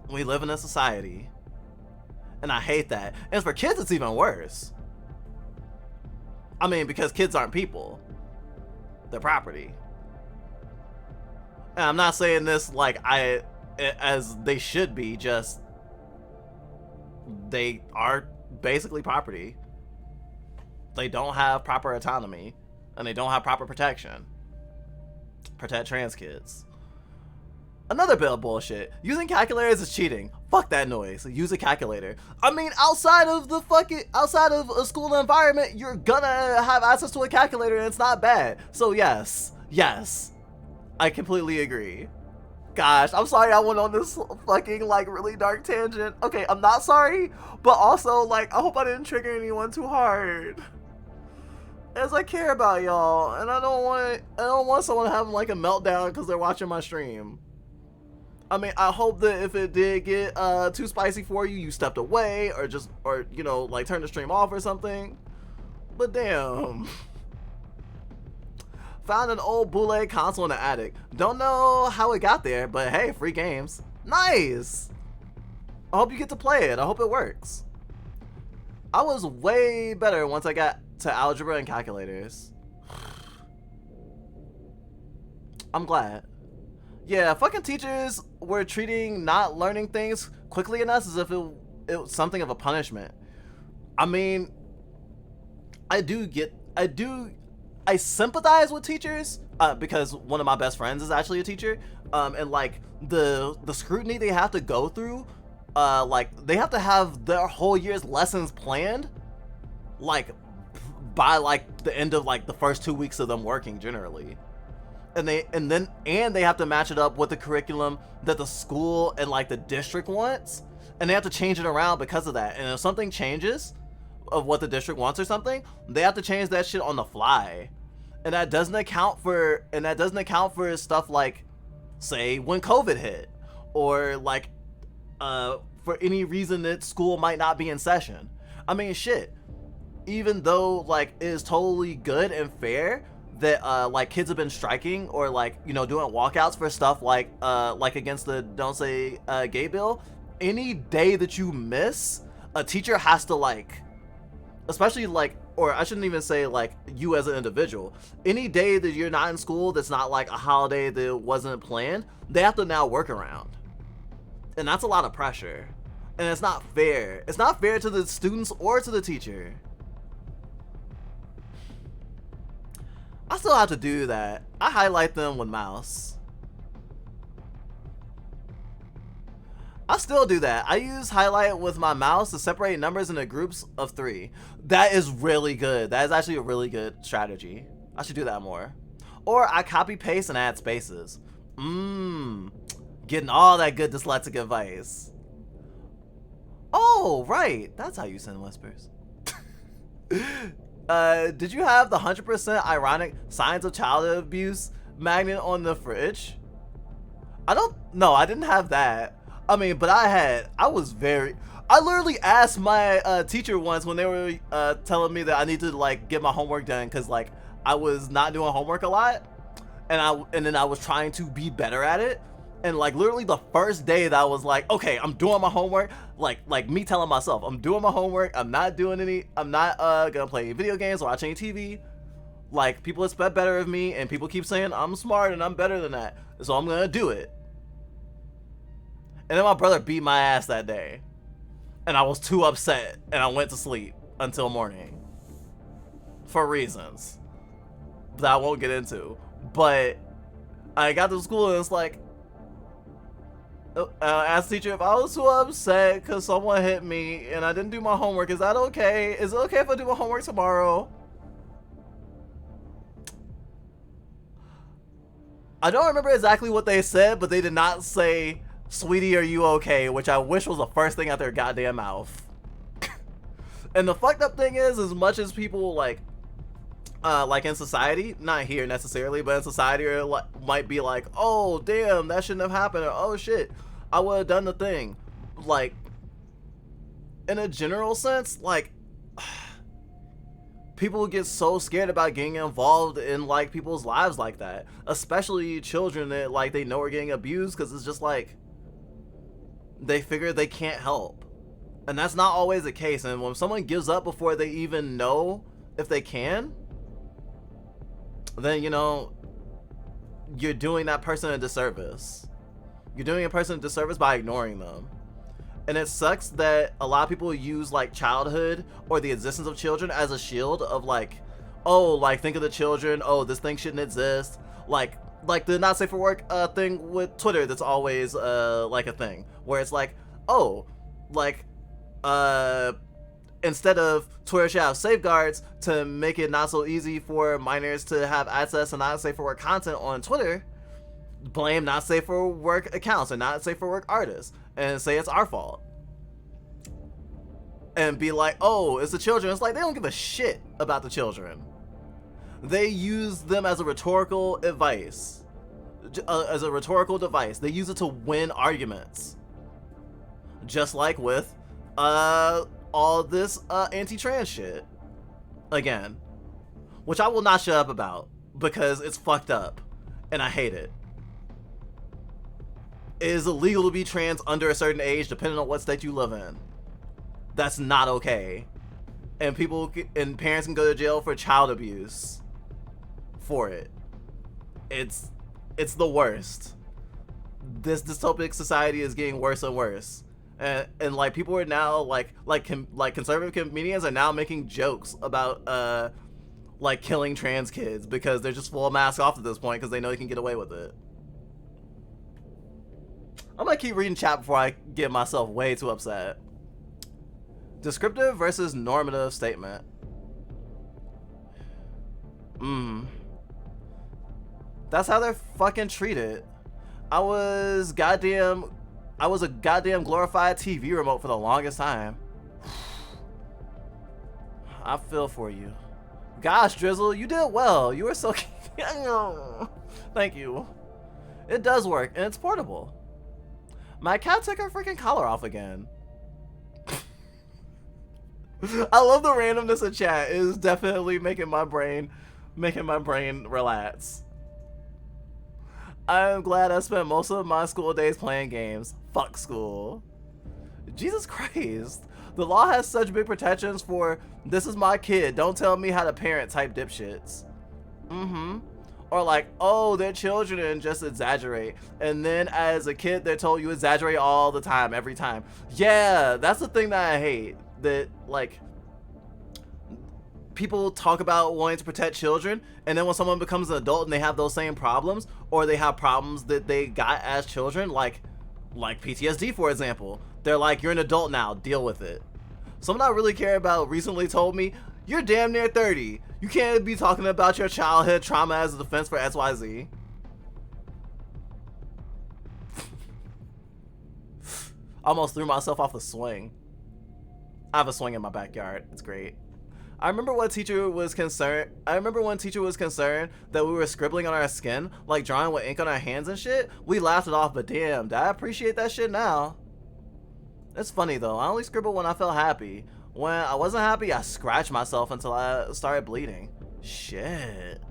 We live in a society, and I hate that. And for kids, it's even worse. I mean, because kids aren't people. They're property. And I'm not saying this like as they should be, just they are basically property. They don't have proper autonomy, and they don't have proper protection. Protect trans kids. Another bit of bullshit. Using calculators is cheating. Fuck that noise. Use a calculator. I mean, outside of a school environment, you're gonna have access to a calculator, and it's not bad. So yes, I completely agree. Gosh, I'm sorry I went on this fucking like really dark tangent. Okay, I'm not sorry, but also like I hope I didn't trigger anyone too hard. As I care about y'all, and I don't want someone having like a meltdown because they're watching my stream. I mean, I hope that if it did get too spicy for you, you stepped away or you know, like turn the stream off or something. But damn. Found an old bootleg console in the attic. Don't know how it got there, but hey, free games. Nice! I hope you get to play it. I hope it works. I was way better once I got to algebra and calculators. I'm glad. Yeah, fucking teachers were treating not learning things quickly enough as if it was something of a punishment. I mean, I sympathize with teachers because one of my best friends is actually a teacher, and like the scrutiny they have to go through, like they have to have their whole year's lessons planned, like by like the end of like the first 2 weeks of them working generally, and they have to match it up with the curriculum that the school and like the district wants, and they have to change it around because of that. And if something changes of what the district wants or something, they have to change that shit on the fly. And that doesn't account for stuff like, say, when COVID hit, or like for any reason that school might not be in session. I mean, shit, even though like it is totally good and fair that like kids have been striking or like, you know, doing walkouts for stuff like against the Don't Say Gay bill, any day that you miss, a teacher has to like, especially like, or I shouldn't even say like you as an individual, any day that you're not in school that's not like a holiday that wasn't planned, they have to now work around. And that's a lot of pressure. And it's not fair. It's not fair to the students or to the teacher. I still have to do that. I highlight them with mouse. I still do that. I use highlight with my mouse to separate numbers into groups of 3. That is really good. That is actually a really good strategy. I should do that more. Or I copy paste and add spaces. Getting all that good dyslexic advice. Oh, right. That's how you send whispers. Did you have the 100% ironic signs of childhood abuse magnet on the fridge? No, I didn't have that. I mean, but I literally asked my teacher once when they were telling me that I need to like get my homework done because like I was not doing homework a lot, and then I was trying to be better at it, and like literally the first day that I was like, okay, I'm doing my homework, like me telling myself I'm doing my homework, I'm not gonna play any video games or watch any TV. Like, people expect better of me, and people keep saying I'm smart and I'm better than that, so I'm gonna do it. And then my brother beat my ass that day. And I was too upset. And I went to sleep until morning. For reasons that I won't get into. But I got to school and it's like, I asked the teacher if I was too upset because someone hit me and I didn't do my homework. Is that okay? Is it okay if I do my homework tomorrow? I don't remember exactly what they said, but they did not say, "Sweetie, are you okay?" Which I wish was the first thing out their goddamn mouth. And the fucked up thing is, as much as people like in society, not here necessarily, but in society, or might be like, "Oh damn, that shouldn't have happened," or "Oh shit, I would have done the thing." Like, in a general sense, like, people get so scared about getting involved in like people's lives like that, especially children that like they know are getting abused, because it's just like they figure they can't help, and that's not always the case. And when someone gives up before they even know if they can, then, you know, you're doing that person a disservice. You're doing a person a disservice by ignoring them. And it sucks that a lot of people use like childhood or the existence of children as a shield of like, oh, like, think of the children, oh, this thing shouldn't exist. Like the not safe for work thing with Twitter that's always like a thing where it's like, oh, like instead of Twitter should have safeguards to make it not so easy for minors to have access to not safe for work content on Twitter, blame not safe for work accounts and not safe for work artists and say it's our fault. And be like, oh, it's the children. It's like, they don't give a shit about the children. They use them as a rhetorical advice as a rhetorical device. They use it to win arguments. Just like with all this anti-trans shit. Again. Which I will not shut up about because it's fucked up and I hate it. It is illegal to be trans under a certain age depending on what state you live in. That's not okay. And parents can go to jail for child abuse for it. It's the worst. This dystopic society is getting worse and worse. And like people are now like conservative comedians are now making jokes about like killing trans kids because they're just full mask off at this point because they know they can get away with it. I'm gonna keep reading chat before I get myself way too upset. Descriptive versus normative statement. That's how they're fucking treated. I was a goddamn glorified TV remote for the longest time. I feel for you. Gosh, Drizzle, you did well. You were so thank you. It does work, and it's portable. My cat took her freaking collar off again. I love the randomness of chat. It is definitely making my brain relax. I'm glad I spent most of my school days playing games. Fuck school. Jesus Christ. The law has such big protections for this is my kid, don't tell me how to parent type dipshits. Or like, oh, they're children and just exaggerate. And then as a kid, they're told you exaggerate all the time, every time. Yeah, that's the thing that I hate. That like people talk about wanting to protect children, and then when someone becomes an adult and they have those same problems, or they have problems that they got as children, like PTSD, for example, they're like, you're an adult now, deal with it. Someone I really care about recently told me, you're damn near 30. You can't be talking about your childhood trauma as a defense for XYZ. Almost threw myself off the swing. I have a swing in my backyard. It's great. I remember when teacher was concerned that we were scribbling on our skin, like drawing with ink on our hands and shit. We laughed it off, but damn, do I appreciate that shit now. It's funny though, I only scribble when I felt happy. When I wasn't happy, I scratched myself until I started bleeding. Shit.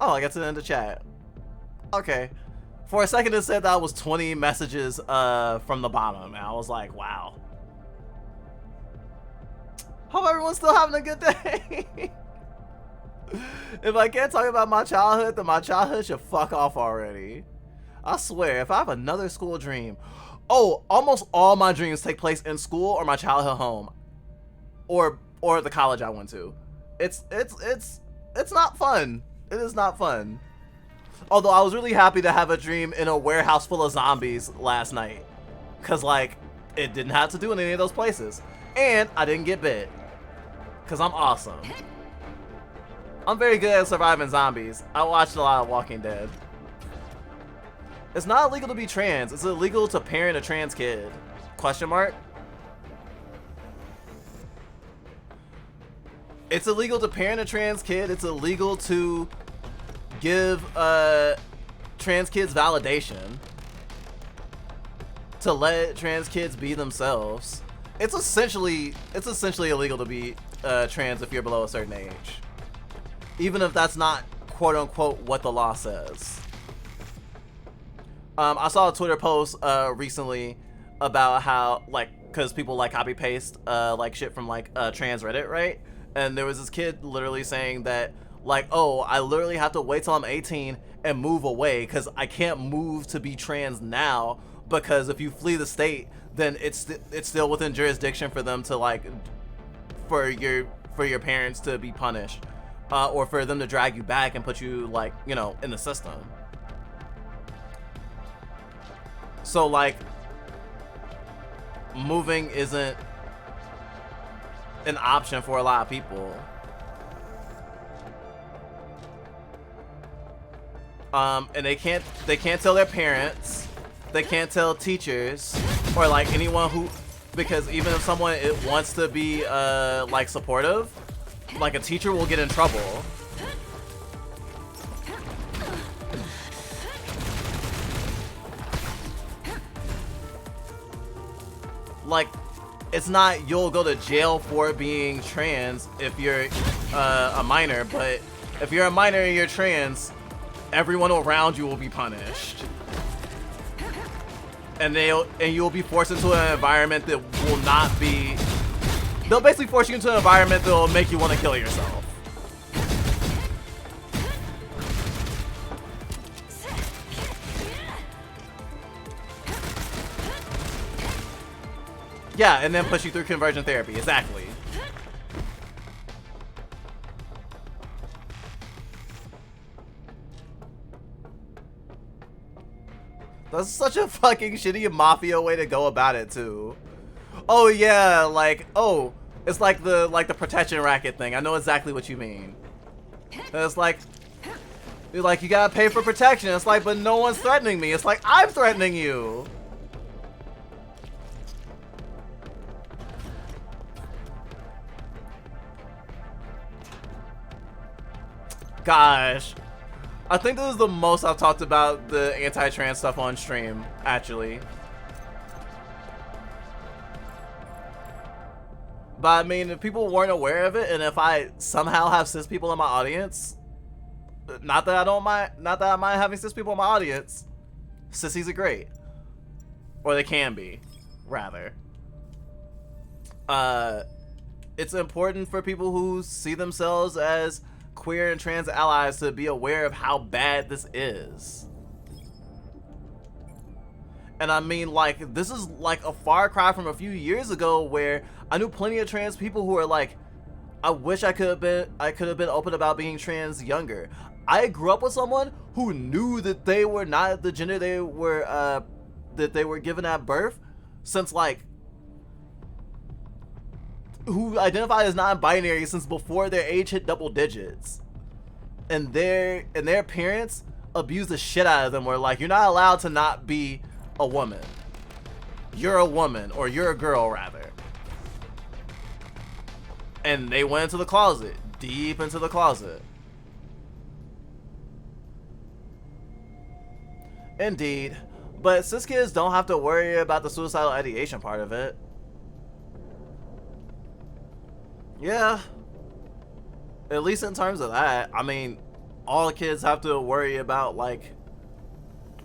Oh, I got to the end of chat. Okay. For a second it said that was 20 messages from the bottom, and I was like, wow. Hope everyone's still having a good day. If I can't talk about my childhood, then my childhood should fuck off already. I swear, if I have another school dream, oh, almost all my dreams take place in school or my childhood home, or the college I went to. It's not fun. It is not fun. Although I was really happy to have a dream in a warehouse full of zombies last night, cause like it didn't have to do in any of those places, and I didn't get bit, cause I'm awesome. I'm very good at surviving zombies. I watched a lot of Walking Dead. It's not illegal to be trans. It's illegal to parent a trans kid. Question mark? It's illegal to parent a trans kid. It's illegal to give trans kids validation. To let trans kids be themselves. It's essentially illegal to be trans if you're below a certain age. Even if that's not quote unquote what the law says. I saw a Twitter post recently about how, like, because people like copy paste like shit from like trans Reddit, right? And there was this kid literally saying that, like, oh, I literally have to wait till I'm 18 and move away because I can't move to be trans now, because if you flee the state, then it's still within jurisdiction for them to like for your parents to be punished, or for them to drag you back and put you, like, you know, in the system. So like moving isn't an option for a lot of people. And they can't tell their parents, they can't tell teachers, or like anyone who, because even if someone wants to be like supportive, like a teacher will get in trouble. like, it's not you'll go to jail for being trans if you're a minor, but if you're a minor and you're trans, everyone around you will be punished. And you'll be forced into an environment that will not be... They'll basically force you into an environment that will make you want to kill yourself. Yeah, and then push you through conversion therapy, exactly. That's such a fucking shitty mafia way to go about it too. Oh yeah, like, oh, it's like the protection racket thing. I know exactly what you mean. It's like, you're like, you gotta pay for protection. It's like, but no one's threatening me. It's like, I'm threatening you. Gosh. I think this is the most I've talked about the anti-trans stuff on stream, actually. But I mean, if people weren't aware of it, and if I somehow have cis people in my audience, not that I mind having cis people in my audience, sissies are great. Or they can be, rather. It's important for people who see themselves as queer and trans allies to be aware of how bad this is. And I mean, like, this is like a far cry from a few years ago where I knew plenty of trans people who are like, I wish I could have been open about being trans younger. I grew up with someone who knew that they were not the gender they were given at birth, since like, who identified as non-binary since before their age hit double digits, and their parents abused the shit out of them. Were like, you're not allowed to not be a woman. You're a woman, or you're a girl rather. And they went into the closet, deep into the closet. Indeed, but cis kids don't have to worry about the suicidal ideation part of it. Yeah, at least in terms of that. I mean, all kids have to worry about like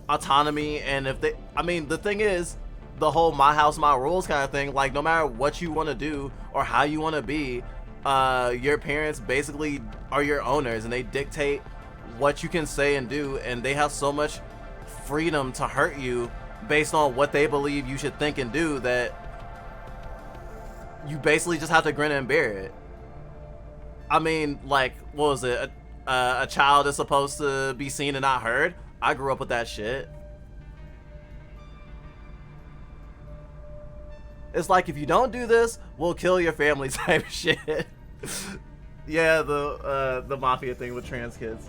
autonomy, and if they, I mean, the thing is, the whole my house my rules kind of thing, like no matter what you want to do or how you want to be, your parents basically are your owners, and they dictate what you can say and do, and they have so much freedom to hurt you based on what they believe you should think and do that you basically just have to grin and bear it. I mean, like, what was it? A child is supposed to be seen and not heard. I grew up with that shit. It's like, if you don't do this, we'll kill your family type shit. Yeah, the mafia thing with trans kids.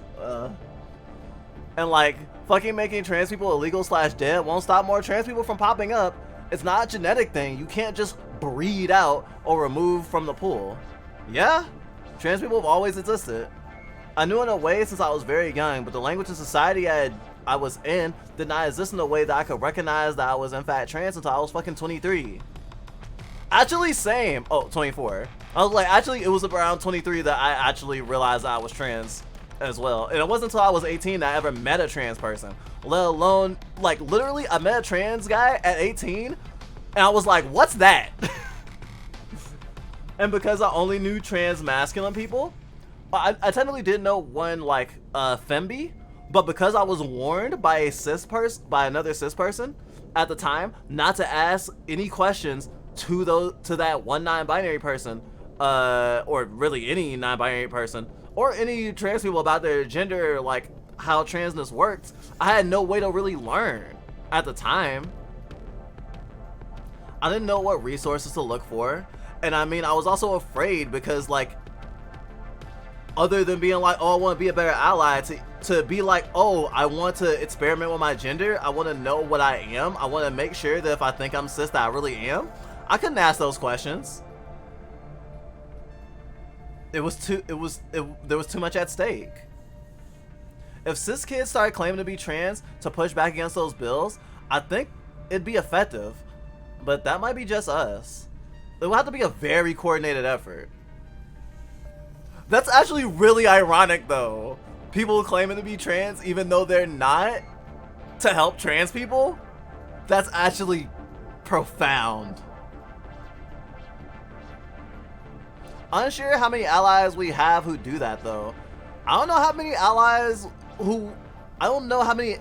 And like, fucking making trans people illegal / dead won't stop more trans people from popping up. It's not a genetic thing. You can't just breed out or remove from the pool. Yeah, trans people have always existed. I knew in a way since I was very young, but the language and society I was in did not exist in a way that I could recognize that I was in fact trans until I was fucking 23. Actually, same. Oh, 24. I was like, actually, it was around 23 that I actually realized I was trans as well. And it wasn't until I was 18 that I ever met a trans person. Let alone, like, literally, I met a trans guy at 18, and I was like, what's that? And because I only knew trans masculine people, I technically didn't know one, like, fembi, but because I was warned by another cis person at the time not to ask any questions to that one non-binary person, or really any non-binary person, or any trans people about their gender, like how transness works, I had no way to really learn at the time. I didn't know what resources to look for, and I mean, I was also afraid because, like, other than being like, oh, I want to be a better ally, to be like, oh, I want to experiment with my gender, I want to know what I am, I want to make sure that if I think I'm cis that I really am. I couldn't ask those questions. There was too much at stake. If cis kids started claiming to be trans to push back against those bills, I think it'd be effective. but that might be just us. It will have to be a very coordinated effort. That's actually really ironic though. People claiming to be trans even though they're not, to help trans people? That's actually profound. Unsure how many allies we have who do that though. I don't know how many allies who, I don't know how many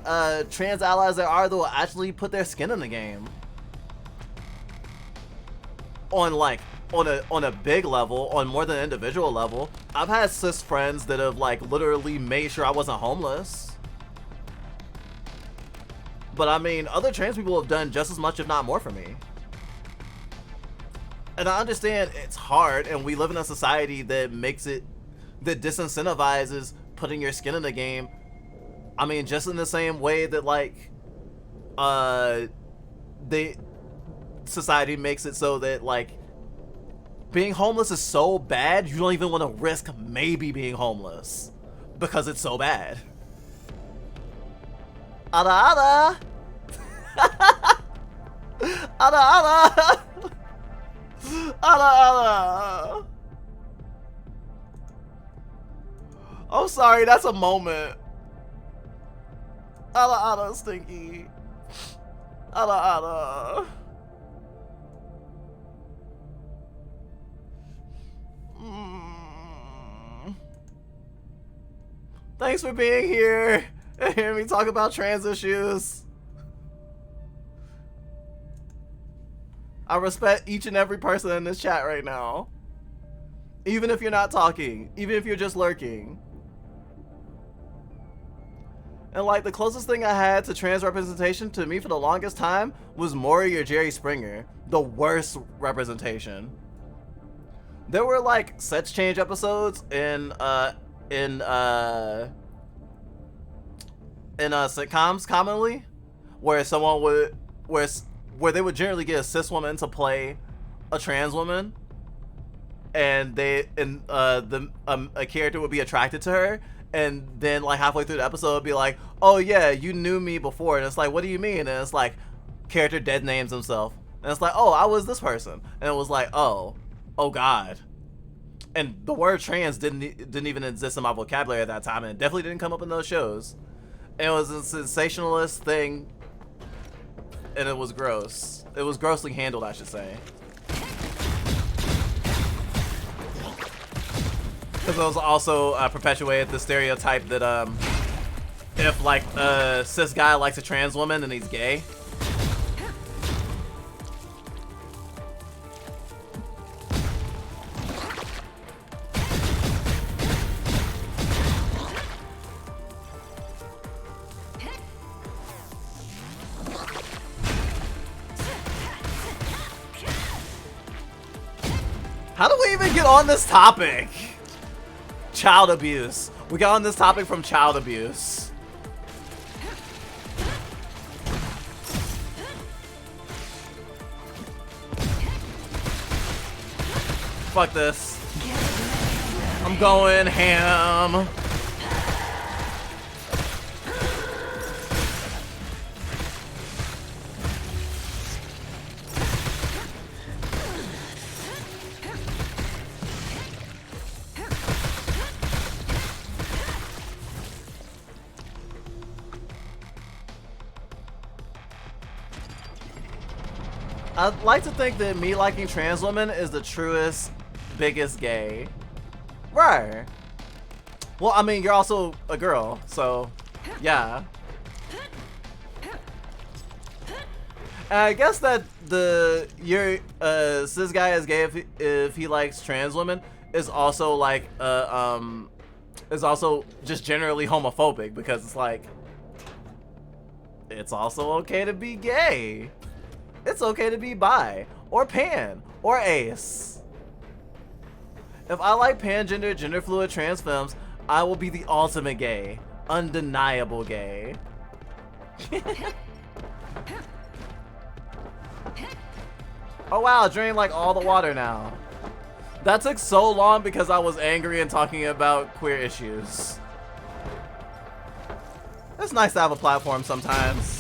trans allies there are that will actually put their skin in the game. On like, on a big level, on more than an individual level. I've had cis friends that have like literally made sure I wasn't homeless. But I mean, other trans people have done just as much, if not more, for me. And I understand it's hard, and we live in a society that disincentivizes putting your skin in the game. I mean, just in the same way that like, society makes it so that like, being homeless is so bad, you don't even want to risk maybe being homeless because it's so bad. Ada ada. Ada ada. Ada ada. I'm sorry, that's a moment. Ada ada stinky. Ada ada. Thanks for being here and hearing me talk about trans issues. I respect each and every person in this chat right now. Even if you're not talking, even if you're just lurking. And like, the closest thing I had to trans representation to me for the longest time was Maury or Jerry Springer. The worst representation. There were like sex change episodes in sitcoms commonly, where someone would where they would generally get a cis woman to play a trans woman, and a character would be attracted to her, and then like halfway through the episode it'd be like, oh yeah, you knew me before, and it's like, what do you mean? And it's like, character dead names himself, and it's like, oh, I was this person, and it was like, oh god. And the word trans didn't even exist in my vocabulary at that time, and it definitely didn't come up in those shows. And it was a sensationalist thing, and it was gross. It was grossly handled, I should say. Because it was also perpetuated the stereotype that if like a cis guy likes a trans woman, then he's gay. How do we even get on this topic? Child abuse. We got on this topic from child abuse. Fuck this. I'm going ham. I'd like to think that me liking trans women is the truest, biggest gay. Right. Well, I mean, you're also a girl, so yeah. And I guess that your cis guy is gay if he likes trans women is also like is also just generally homophobic, because it's like, it's also okay to be gay. It's okay to be bi, or pan, or ace. If I like pangender, gender fluid trans films, I will be the ultimate gay. Undeniable gay. Oh wow, I drained like all the water now. That took so long because I was angry and talking about queer issues. It's nice to have a platform sometimes.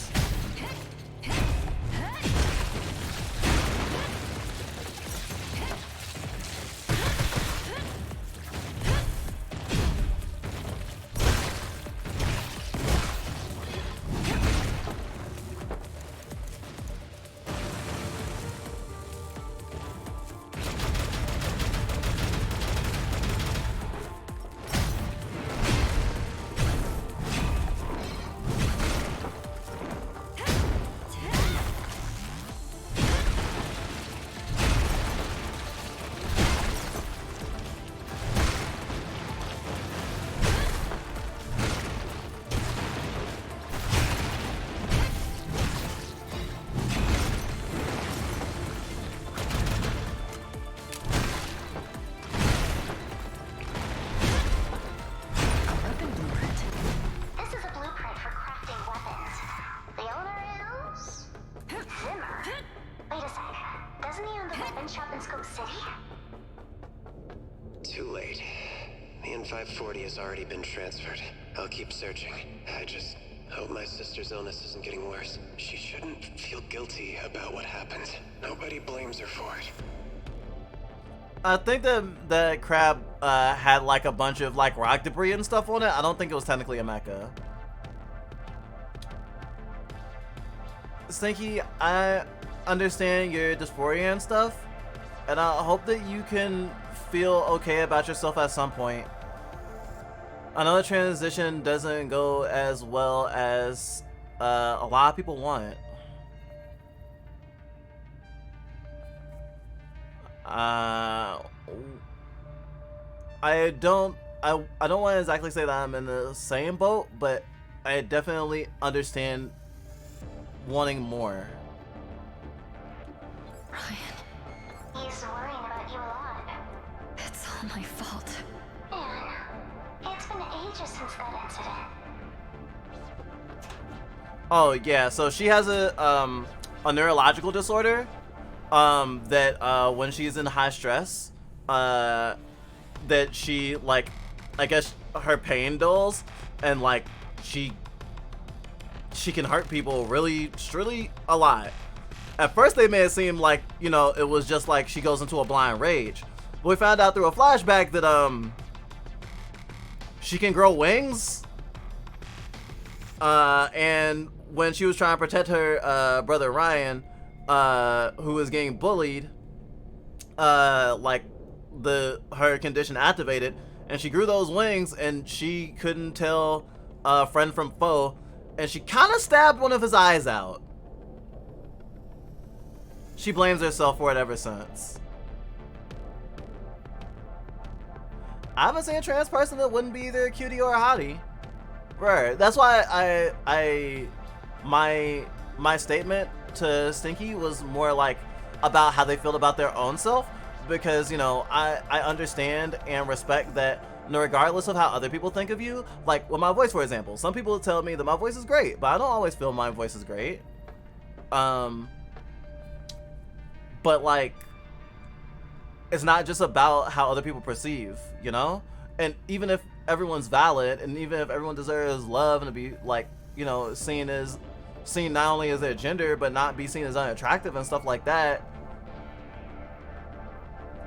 540 has already been transferred. I'll keep searching. I just hope my sister's illness isn't getting worse. She shouldn't feel guilty about what happened. Nobody blames her for it. I think that crab had like a bunch of like rock debris and stuff on it. I don't think it was technically a mecha. Stinky, I understand your dysphoria and stuff, and I hope that you can feel okay about yourself at some point. I know the transition doesn't go as well as a lot of people want. I don't want to exactly say that I'm in the same boat, but I definitely understand wanting more. Ryan, He's worrying about you a lot. it's all my fault. Man, it's been ages since that incident. Oh yeah, so she has a neurological disorder that when she's in high stress, that she like, I guess her pain dulls, and like she can hurt people really a lot. At first they made it seem like, you know, it was just like she goes into a blind rage, but we found out through a flashback that she can grow wings, and when she was trying to protect her brother Ryan, who was getting bullied, like her condition activated, and she grew those wings, and she couldn't tell friend from foe, and she kind of stabbed one of his eyes out. She blames herself for it ever since. I haven't seen a trans person that wouldn't be either a cutie or a hottie. Right. That's why my statement to Stinky was more like about how they feel about their own self, because, you know, I understand and respect that regardless of how other people think of you, like with my voice, for example, some people tell me that my voice is great, but I don't always feel my voice is great. But like, it's not just about how other people perceive, you know? And even if everyone's valid, and even if everyone deserves love and to be like, you know, seen not only as their gender, but not be seen as unattractive and stuff like that,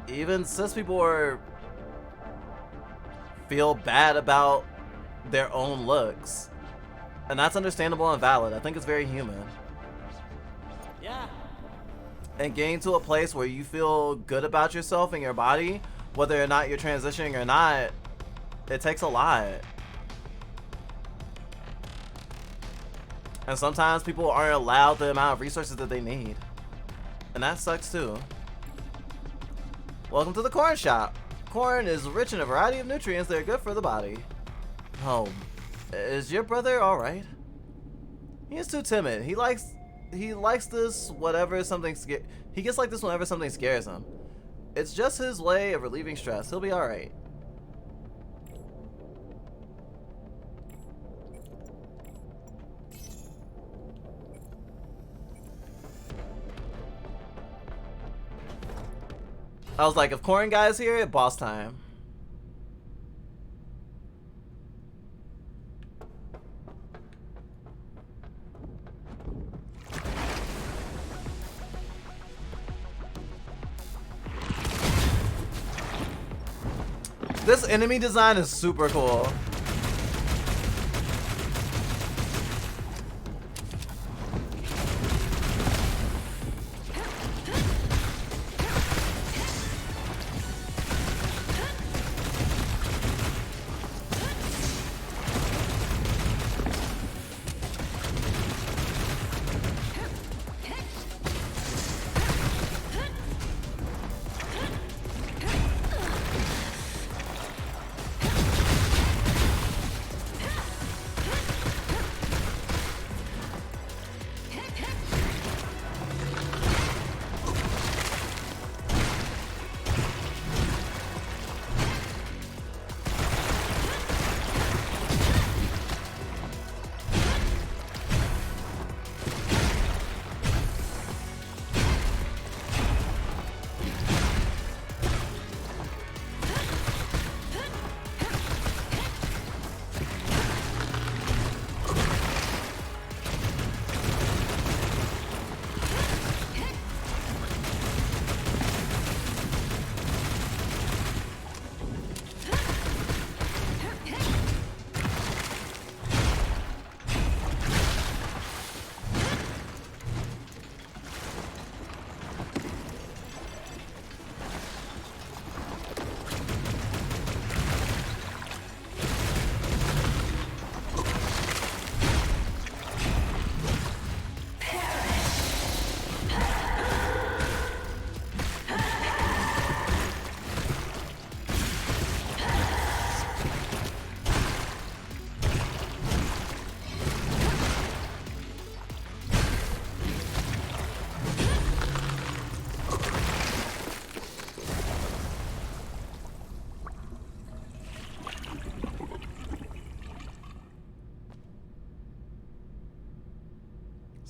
even cis people feel bad about their own looks. And that's understandable and valid. I think it's very human. Yeah. And getting to a place where you feel good about yourself and your body, whether or not you're transitioning or not, it takes a lot. And sometimes people aren't allowed the amount of resources that they need. And that sucks too. Welcome to the corn shop. Corn is rich in a variety of nutrients that are good for the body. Oh, is your brother alright? He is too timid. He likes this whenever something he gets like this whenever something scares him. It's just his way of relieving stress. He'll be alright. I was like, if Corn guy's here, boss time. This enemy design is super cool.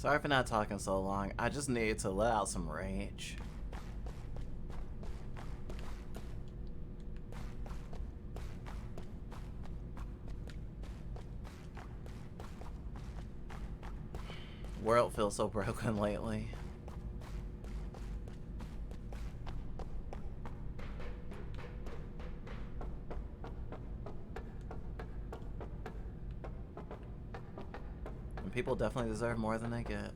Sorry for not talking so long. I just need to let out some rage. World feels so broken lately. And people definitely deserve more than they get.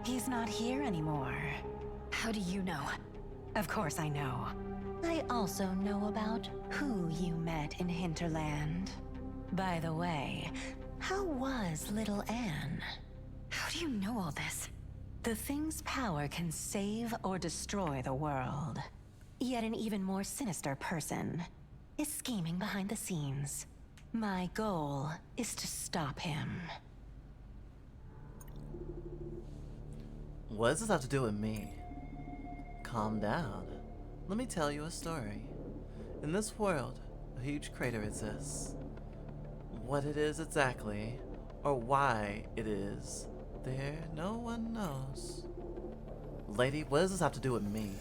He's not here anymore. How do you know? Of course I know. I also know about who you met in Hinterland. By the way, how was little Anne? How do you know all this? The thing's power can save or destroy the world. Yet an even more sinister person is scheming behind the scenes. My goal is to stop him. What does this have to do with me? Calm down. Let me tell you a story. In this world, a huge crater exists. What it is exactly, or why it is, there no one knows. Lady, what does this have to do with me?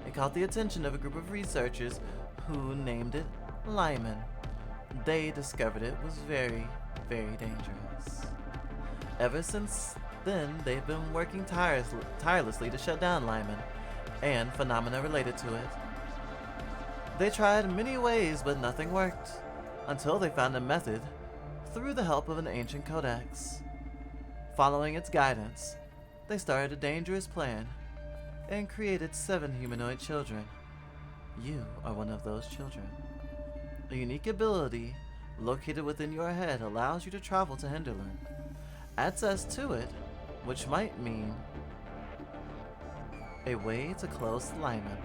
It caught the attention of a group of researchers who named it Lyman. They discovered it was very, very dangerous. Ever since then, they've been working tirelessly to shut down Lyman and phenomena related to it. They tried many ways, but nothing worked, until they found a method through the help of an ancient codex. Following its guidance, they started a dangerous plan and created 7 humanoid children. You are one of those children. A unique ability located within your head allows you to travel to Hinterland. Access to it, which might mean a way to close Lyman.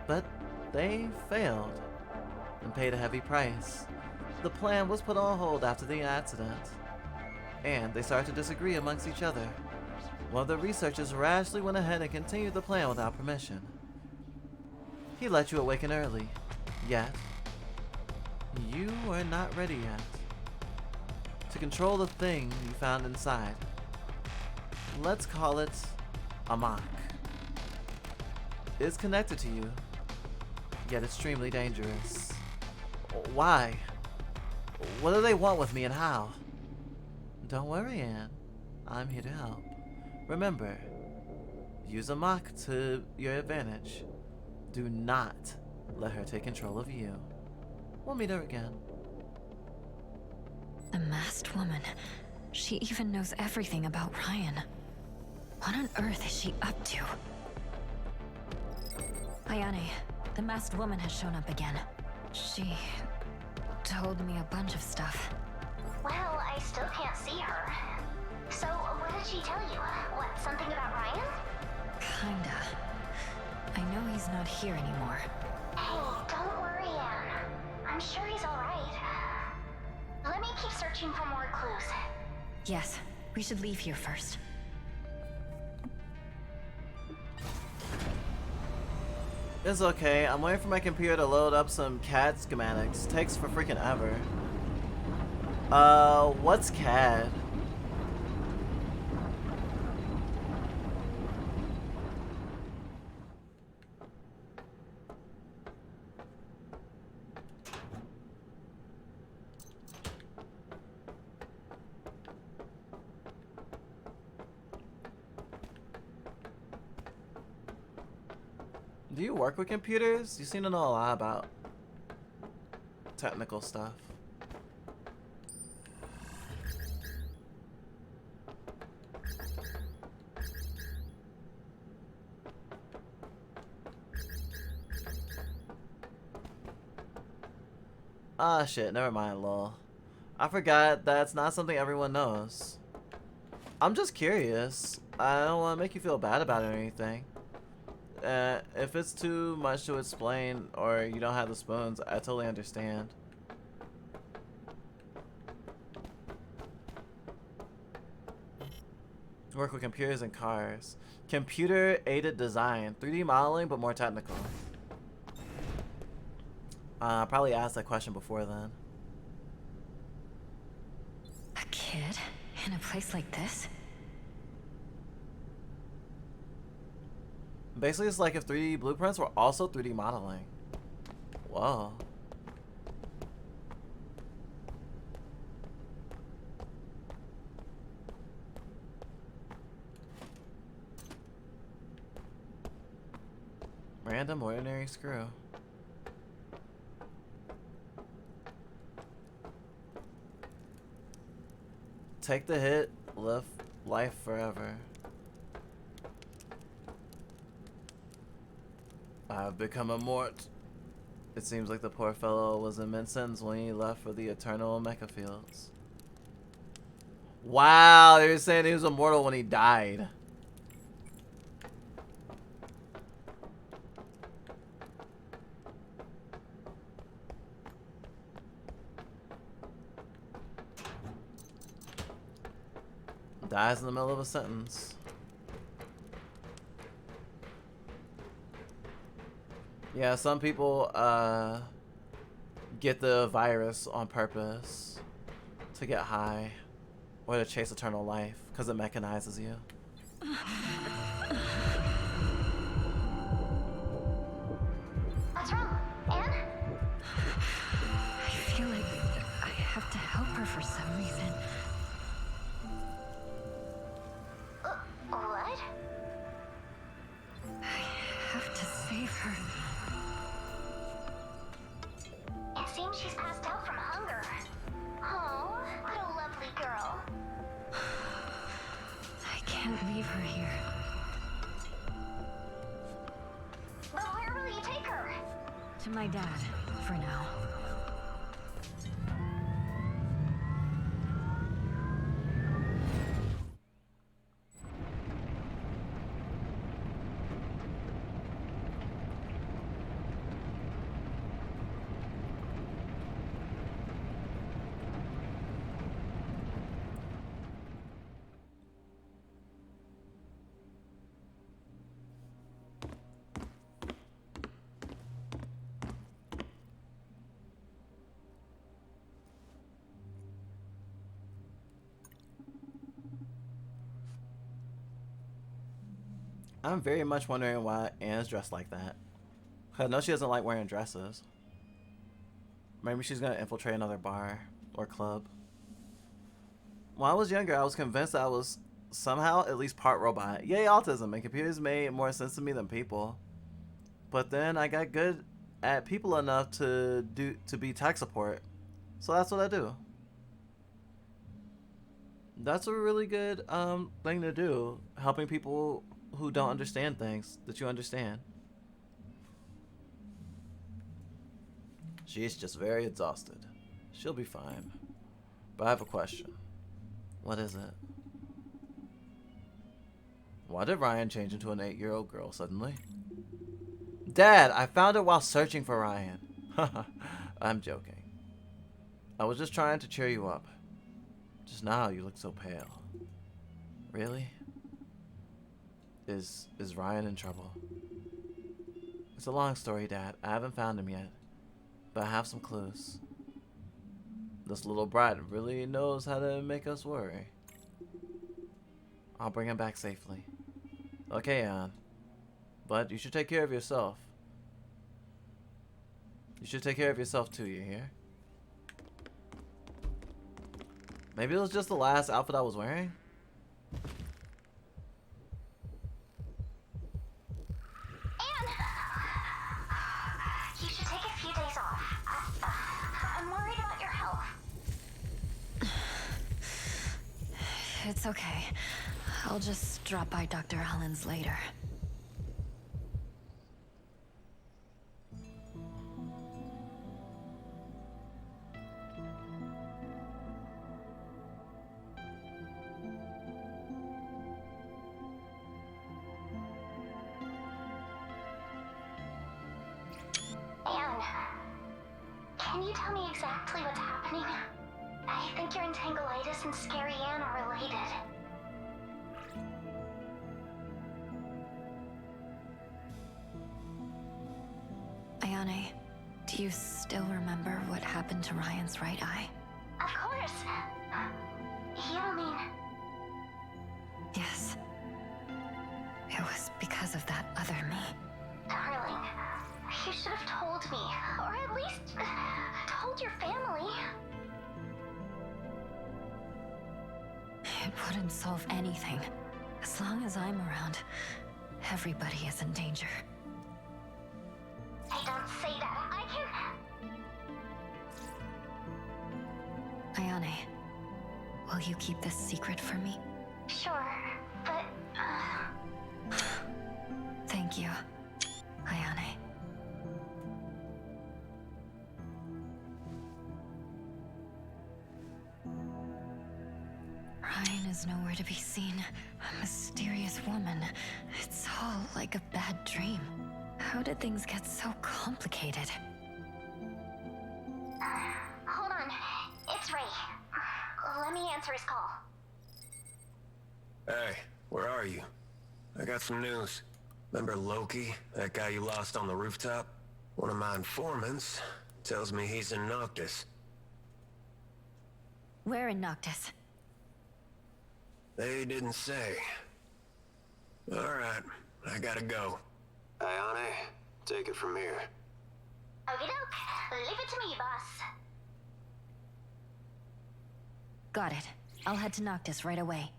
But they failed and paid a heavy price. The plan was put on hold after the accident, and they started to disagree amongst each other. One of the researchers rashly went ahead and continued the plan without permission. He let you awaken early, yet you are not ready yet to control the thing you found inside. Let's call it a mock. It is connected to you, yet extremely dangerous. Why? What do they want with me and how? Don't worry, Anne. I'm here to help. Remember, use a mock to your advantage. Do not let her take control of you. We'll meet her again. The masked woman. She even knows everything about Ryan. What on earth is she up to? Ayane, the masked woman has shown up again. She told me a bunch of stuff. Well, I still can't see her. So, what did she tell you? What, something about Ryan? Kinda. I know he's not here anymore. Hey, don't worry, Anne. I'm sure he's alright. Let me keep searching for more clues. Yes, we should leave here first. It's okay. I'm waiting for my computer to load up some CAD schematics. Takes for freaking ever. What's CAD? Do you work with computers? You seem to know a lot about technical stuff. Ah shit, never mind, lol. I forgot that's not something everyone knows. I'm just curious. I don't want to make you feel bad about it or anything. If it's too much to explain or you don't have the spoons, I totally understand. Work with computers and cars. Computer aided design. 3D modeling, but more technical. I probably asked that question before then. A kid in a place like this? Basically, it's like if 3D blueprints were also 3D modeling. Whoa. Random ordinary screw. Take the hit, live life forever. I've become a mort. It seems like the poor fellow was in mid-sentence when he left for the eternal mecha fields. Wow, they were saying he was immortal when he died. Dies in the middle of a sentence. Yeah, some people get the virus on purpose to get high or to chase eternal life because it mechanizes you. What's wrong, Anne? I feel like I have to help her for some reason. What? I have to save her. It seems she's passed out from hunger. Oh, what a lovely girl. I can't leave her here. But where will you take her? To my dad, for now. I'm very much wondering why Anne's dressed like that. I know she doesn't like wearing dresses. Maybe she's gonna infiltrate another bar or club. When I was younger, I was convinced that I was somehow at least part robot. Yay, autism, and computers made more sense to me than people. But then I got good at people enough to be tech support. So that's what I do. That's a really good thing to do, helping people who don't understand things that you understand. She's just very exhausted. She'll be fine. But I have a question. What is it? Why did Ryan change into an 8-year-old girl suddenly? Dad, I found her while searching for Ryan. I'm joking. I was just trying to cheer you up. Just now you look so pale. Really? Is Ryan in trouble? It's a long story, Dad. I haven't found him yet. But I have some clues. This little brat really knows how to make us worry. I'll bring him back safely. Okay, Anne. But you should take care of yourself. You should take care of yourself too, you hear? Maybe it was just the last outfit I was wearing? Anne! You should take a few days off. I'm worried about your health. It's okay. I'll just drop by Dr. Allen's later. you tell me exactly what's happening? I think your entanglitis and Scary Ann are related. Ayane, do you still remember what happened to Ryan's right eye? Of course. You don't mean... Yes. It was because of that other me. Darling, you should have told me. Or at least... told your family. It wouldn't solve anything. As long as I'm around, everybody is in danger. I don't say that. I can... Ayane, will you keep this secret for me? Sure, but... Thank you, Ayane. Ryan is nowhere to be seen. A mysterious woman. It's all like a bad dream. How did things get so complicated? Hold on. It's Ray. Let me answer his call. Hey, where are you? I got some news. Remember Loki, that guy you lost on the rooftop? One of my informants tells me he's in Noctis. Where in Noctis? They didn't say. Alright, I gotta go. Ayane, take it from here. Okie doke. Leave it to me, boss. Got it. I'll head to Noctis right away.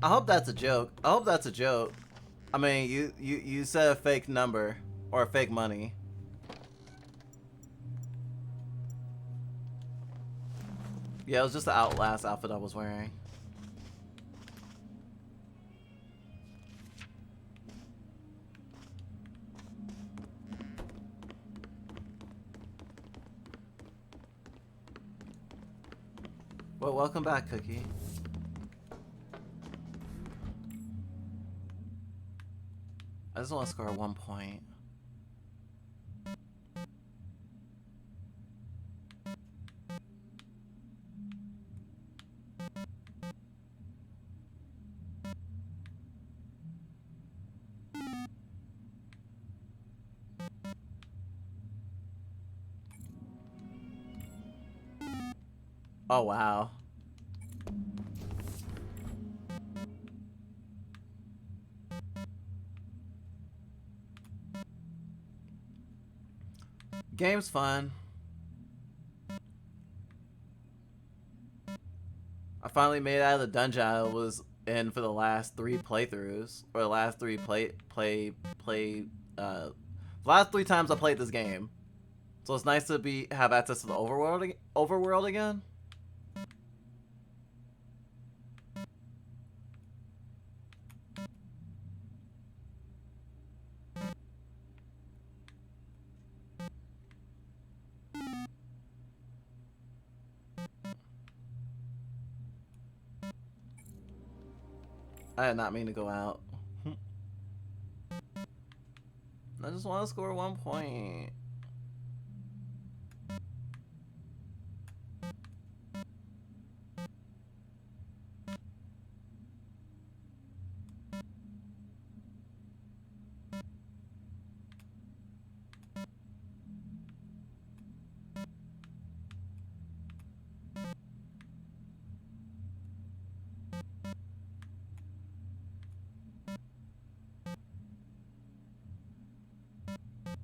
I hope that's a joke. I hope that's a joke. I mean, you said a fake number or fake money. Yeah, it was just the Outlast outfit I was wearing. Well, welcome back, Cookie. I just want to score 1 point. Oh, wow. Game's fun. I finally made it out of the dungeon I was in for the last 3 playthroughs, or the last 3 last 3 times I played this game. So it's nice to have access to the overworld again. I did not mean to go out. I just want to score 1 point.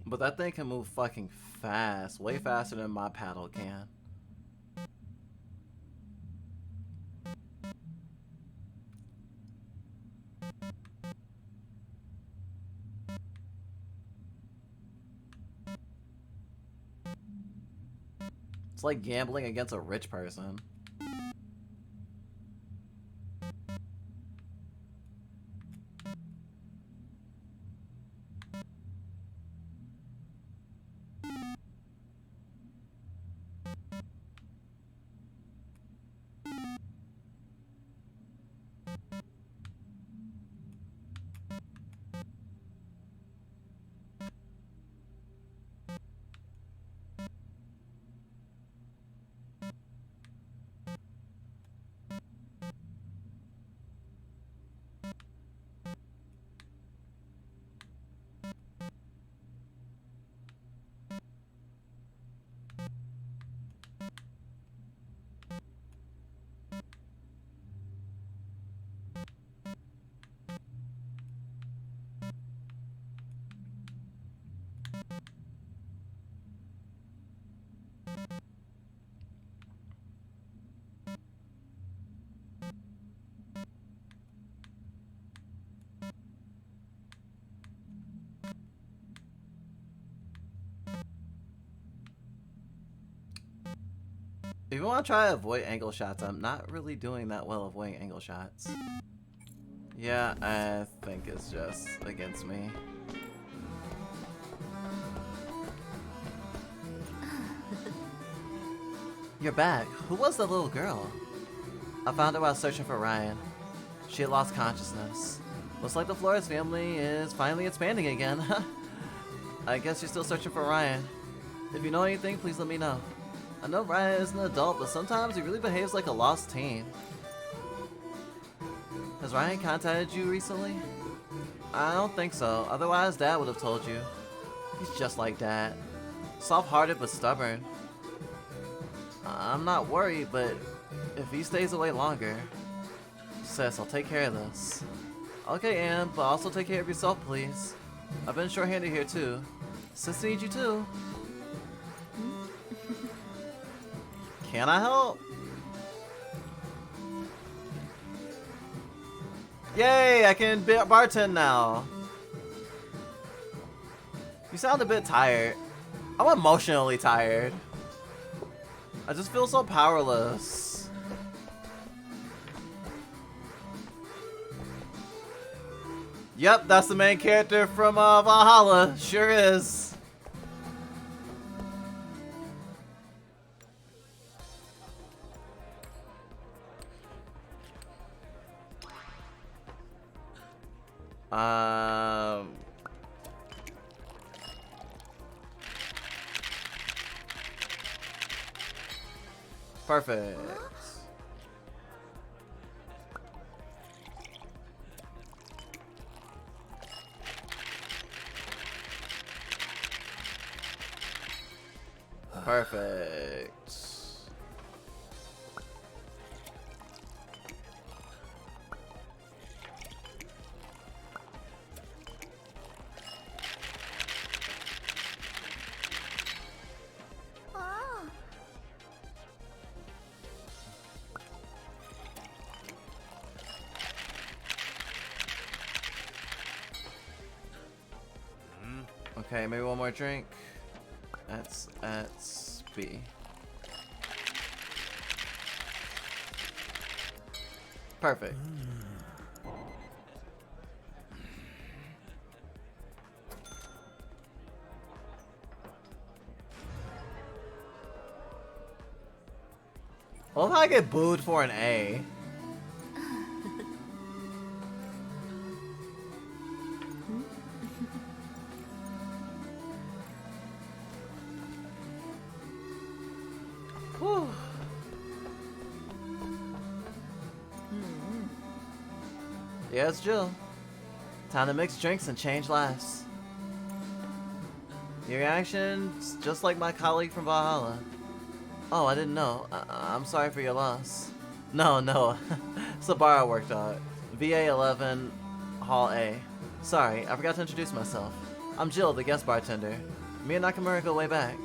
But that thing can move fucking fast. Way faster than my paddle can. It's like gambling against a rich person. If you want to try to avoid angle shots, I'm not really doing that well avoiding angle shots. Yeah, I think it's just against me. You're back. Who was the little girl? I found her while searching for Ryan. She had lost consciousness. Looks like the Flores family is finally expanding again. I guess you're still searching for Ryan. If you know anything, please let me know. I know Ryan is an adult, but sometimes he really behaves like a lost teen. Has Ryan contacted you recently? I don't think so, otherwise Dad would have told you. He's just like Dad. Soft-hearted but stubborn. I'm not worried, but if he stays away longer... Sis, I'll take care of this. Okay, Anne, but also take care of yourself, please. I've been short-handed here, too. Sis needs you, too. Can I help? Yay, I can bartend now. You sound a bit tired. I'm emotionally tired. I just feel so powerless. Yep, that's the main character from Valhalla. Sure is. Perfect. Perfect. Okay, maybe one more drink. That's B. Perfect. Well, if I get booed for an A. Whew. Yeah, it's Jill. Time to mix drinks and change lives. Your reaction's just like my colleague from Valhalla. Oh, I didn't know. I'm sorry for your loss. No. It's the bar I worked at. VA 11, Hall A. Sorry, I forgot to introduce myself. I'm Jill, the guest bartender. Me and Nakamura go way back.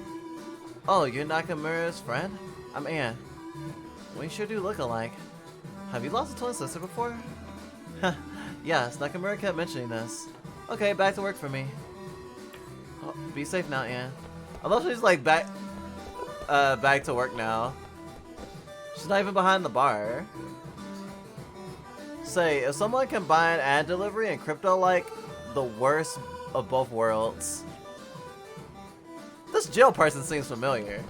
Oh, you're Nakamura's friend? I'm Anne. We sure do look alike. Have you lost a twin sister before? Yes, Nakamura kept mentioning this. Okay, back to work for me. Oh, be safe now, Anne. I love she's like back to work now. She's not even behind the bar. Say, if someone combined ad delivery and crypto like the worst of both worlds. This Jill person seems familiar.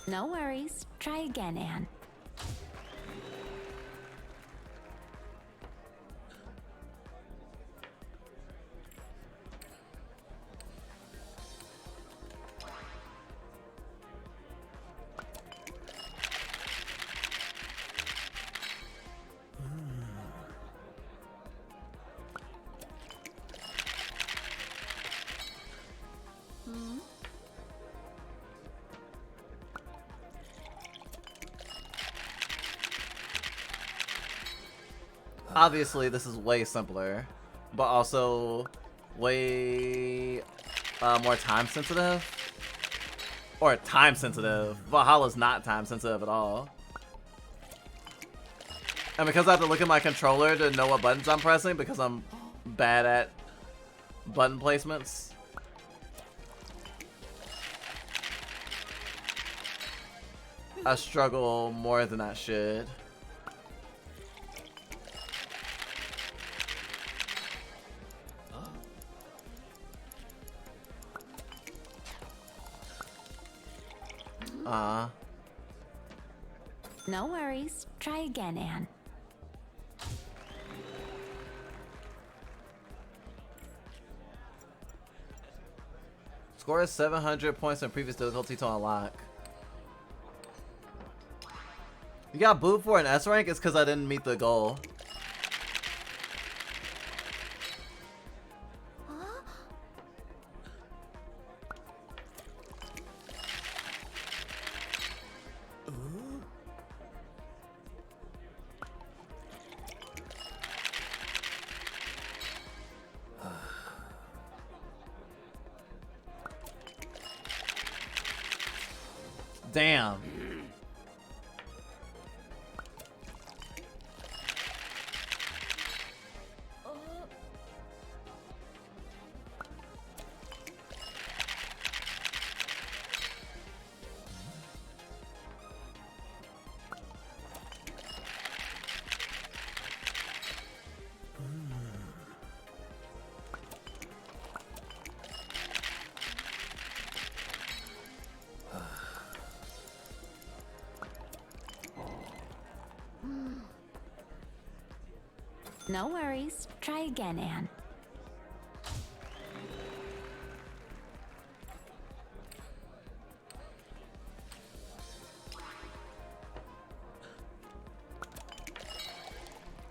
No worries. Try again, Anne. Obviously, this is way simpler, but also way more time sensitive. Or time sensitive. Valhalla's not time sensitive at all. And because I have to look at my controller to know what buttons I'm pressing because I'm bad at button placements. I struggle more than I should. No worries. Try again, Anne. Score is 700 points in previous difficulty to unlock. You got booed for an S rank? It's because I didn't meet the goal. Damn. No worries. Try again, Anne.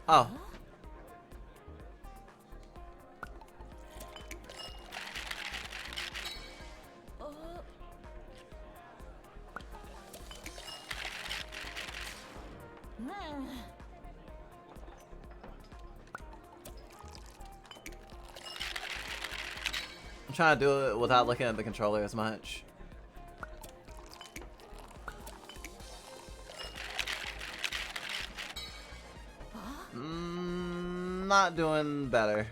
Oh. I'm trying to do it without looking at the controller as much. Not doing better.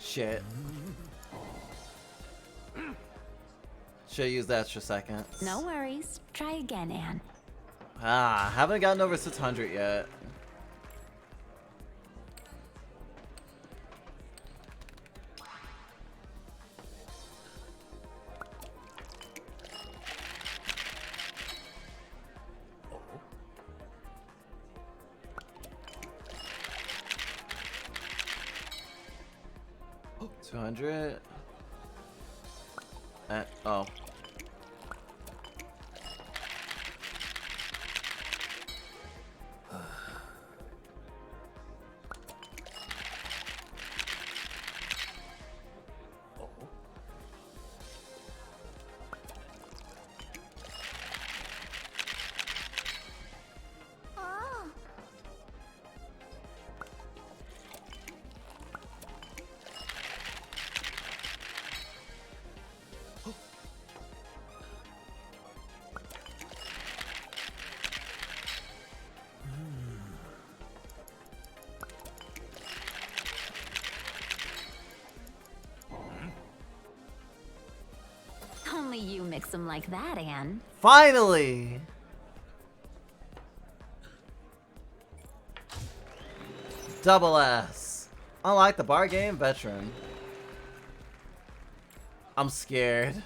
Shit. Should've used the extra seconds. No worries. Try again, Anne. Haven't gotten over 600 yet. Oh. 200. Oh. them like that, Anne. Finally! Double S. Unlike the bar game veteran. I'm scared.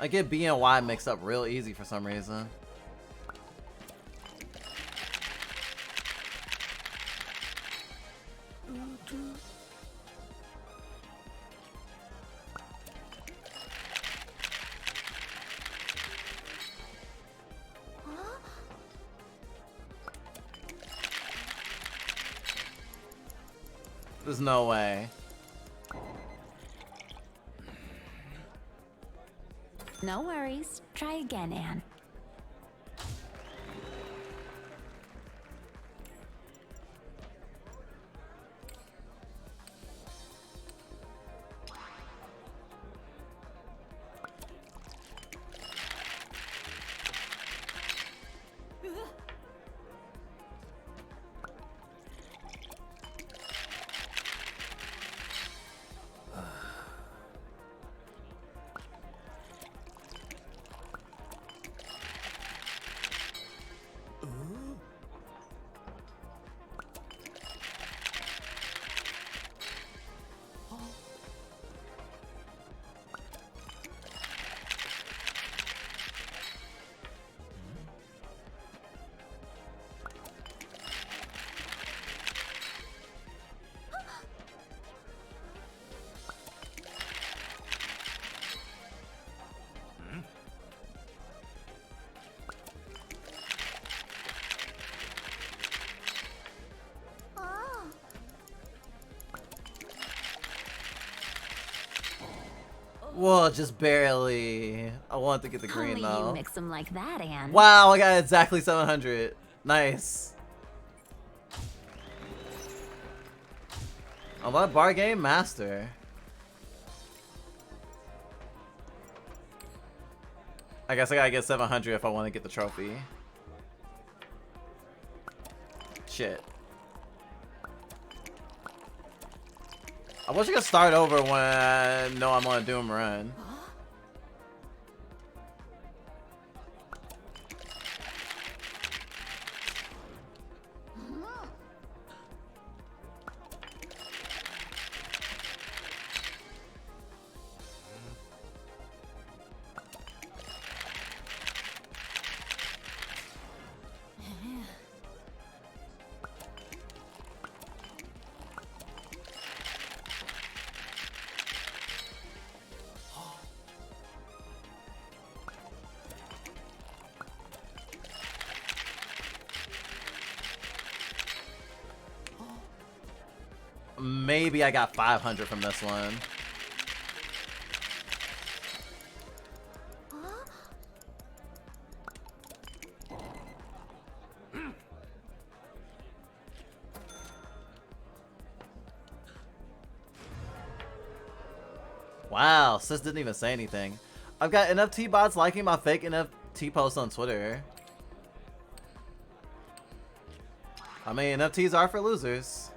I get B and Y mixed up real easy for some reason. There's no way. No worries. Try again, Anne. Whoa, just barely. I wanted to get the green Only though. you mix them like that, Anne. Wow, I got exactly 700. Nice. Oh, what bar game master? I guess I gotta get 700 if I want to get the trophy. Shit. I wish I could start over when I know I'm on a Doom run. Maybe I got 500 from this one. Wow, sis didn't even say anything. I've got NFT bots liking my fake NFT posts on Twitter. I mean, NFTs are for losers.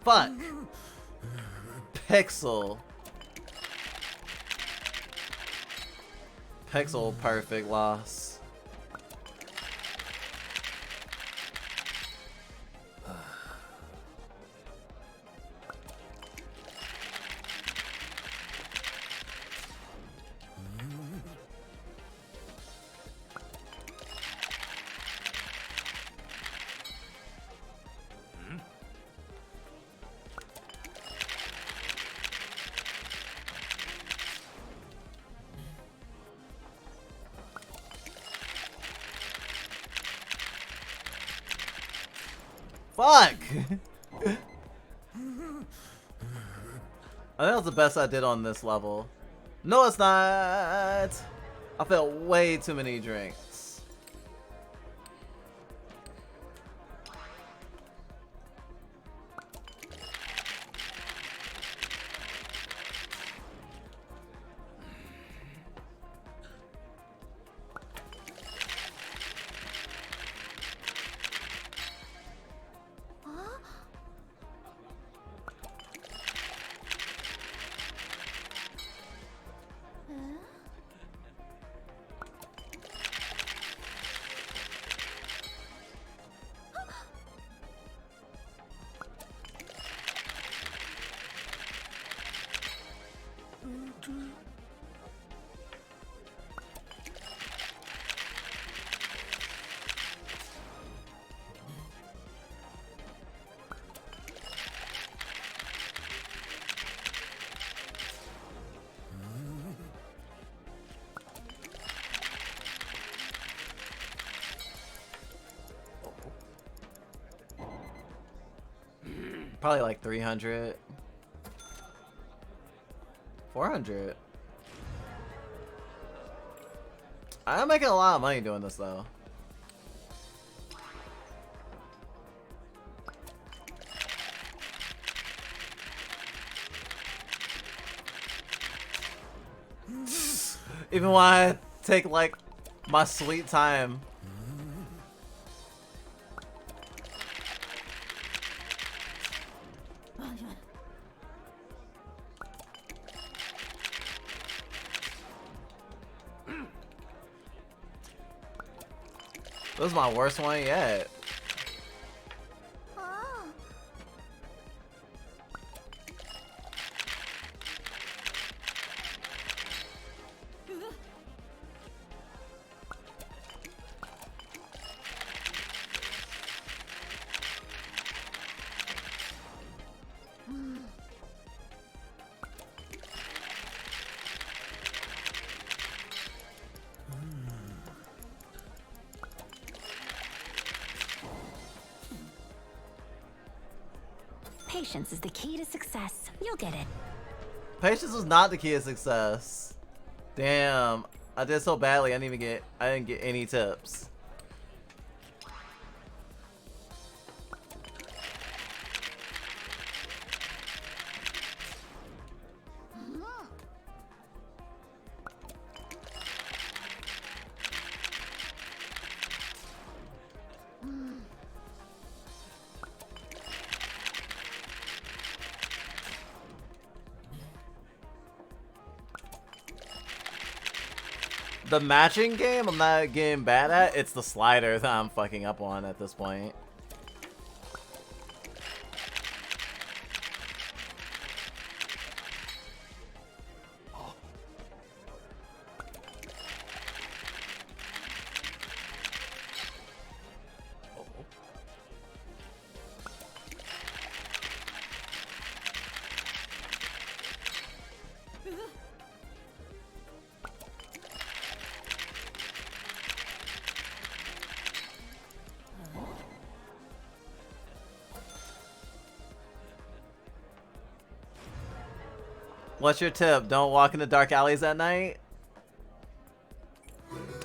Fuck. Pixel. Pixel perfect loss. Fuck! I think that's the best I did on this level. No, it's not! I felt way too many drinks. Probably like 300. 400. I'm making a lot of money doing this though. Even when I take like my sweet time. This is my worst one yet. Patience is the key to success. You'll get it. Patience was not the key to success. Damn, I did so badly. I didn't get any tips. The matching game I'm not getting bad at. It's the slider that I'm fucking up on at this point. What's your tip? Don't walk into dark alleys at night?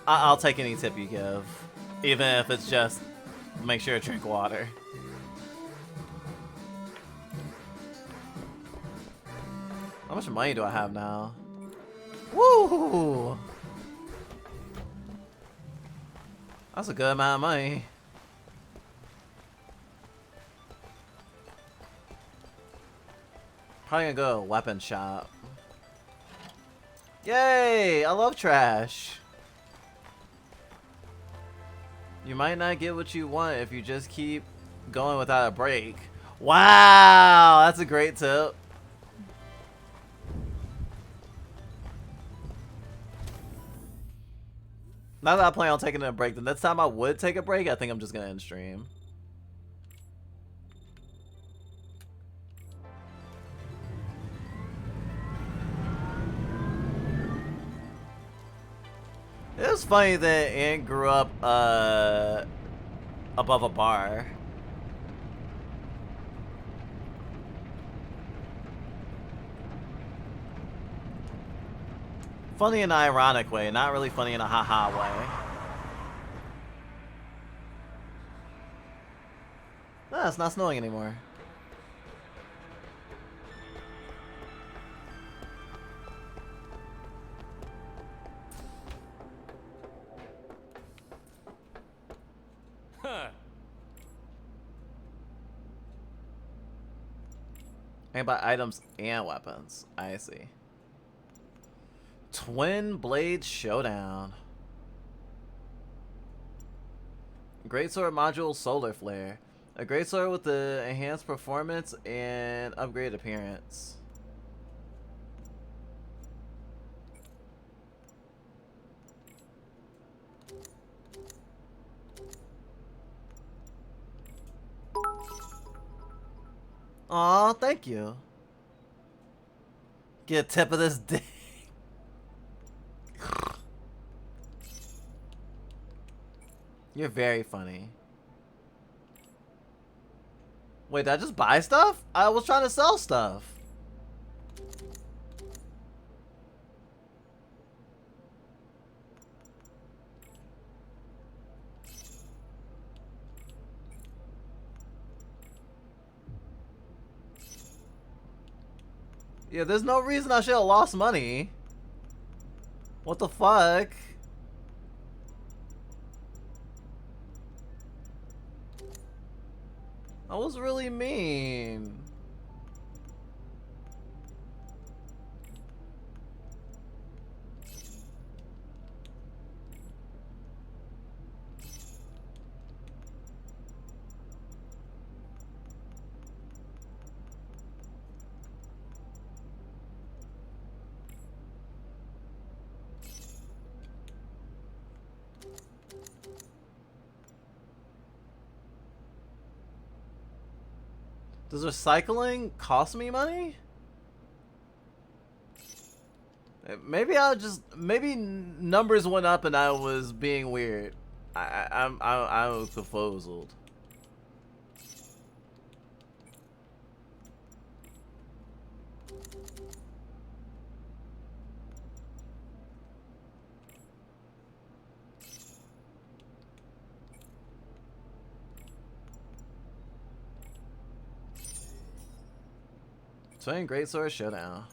I'll take any tip you give. Even if it's just make sure to drink water. How much money do I have now? Woo! That's a good amount of money. Probably gonna go to a weapon shop. Yay! I love trash. You might not get what you want if you just keep going without a break. Wow! That's a great tip. Now that I plan on taking a break, the next time I would take a break, I think I'm just gonna end stream. It was funny that Ant grew up above a bar. Funny in an ironic way, not really funny in a haha way. Ah, it's not snowing anymore. And buy items and weapons. I see. Twin Blade Showdown. Greatsword module Solar Flare. A greatsword with the enhanced performance and upgraded appearance. Aw, thank you. Get a tip of this dick. You're very funny. Wait, did I just buy stuff? I was trying to sell stuff. Yeah, there's no reason I should have lost money. What the fuck? That was really mean. Does recycling cost me money? Maybe numbers went up and I was being weird. I was befuddled. Twin Greatsword Showdown.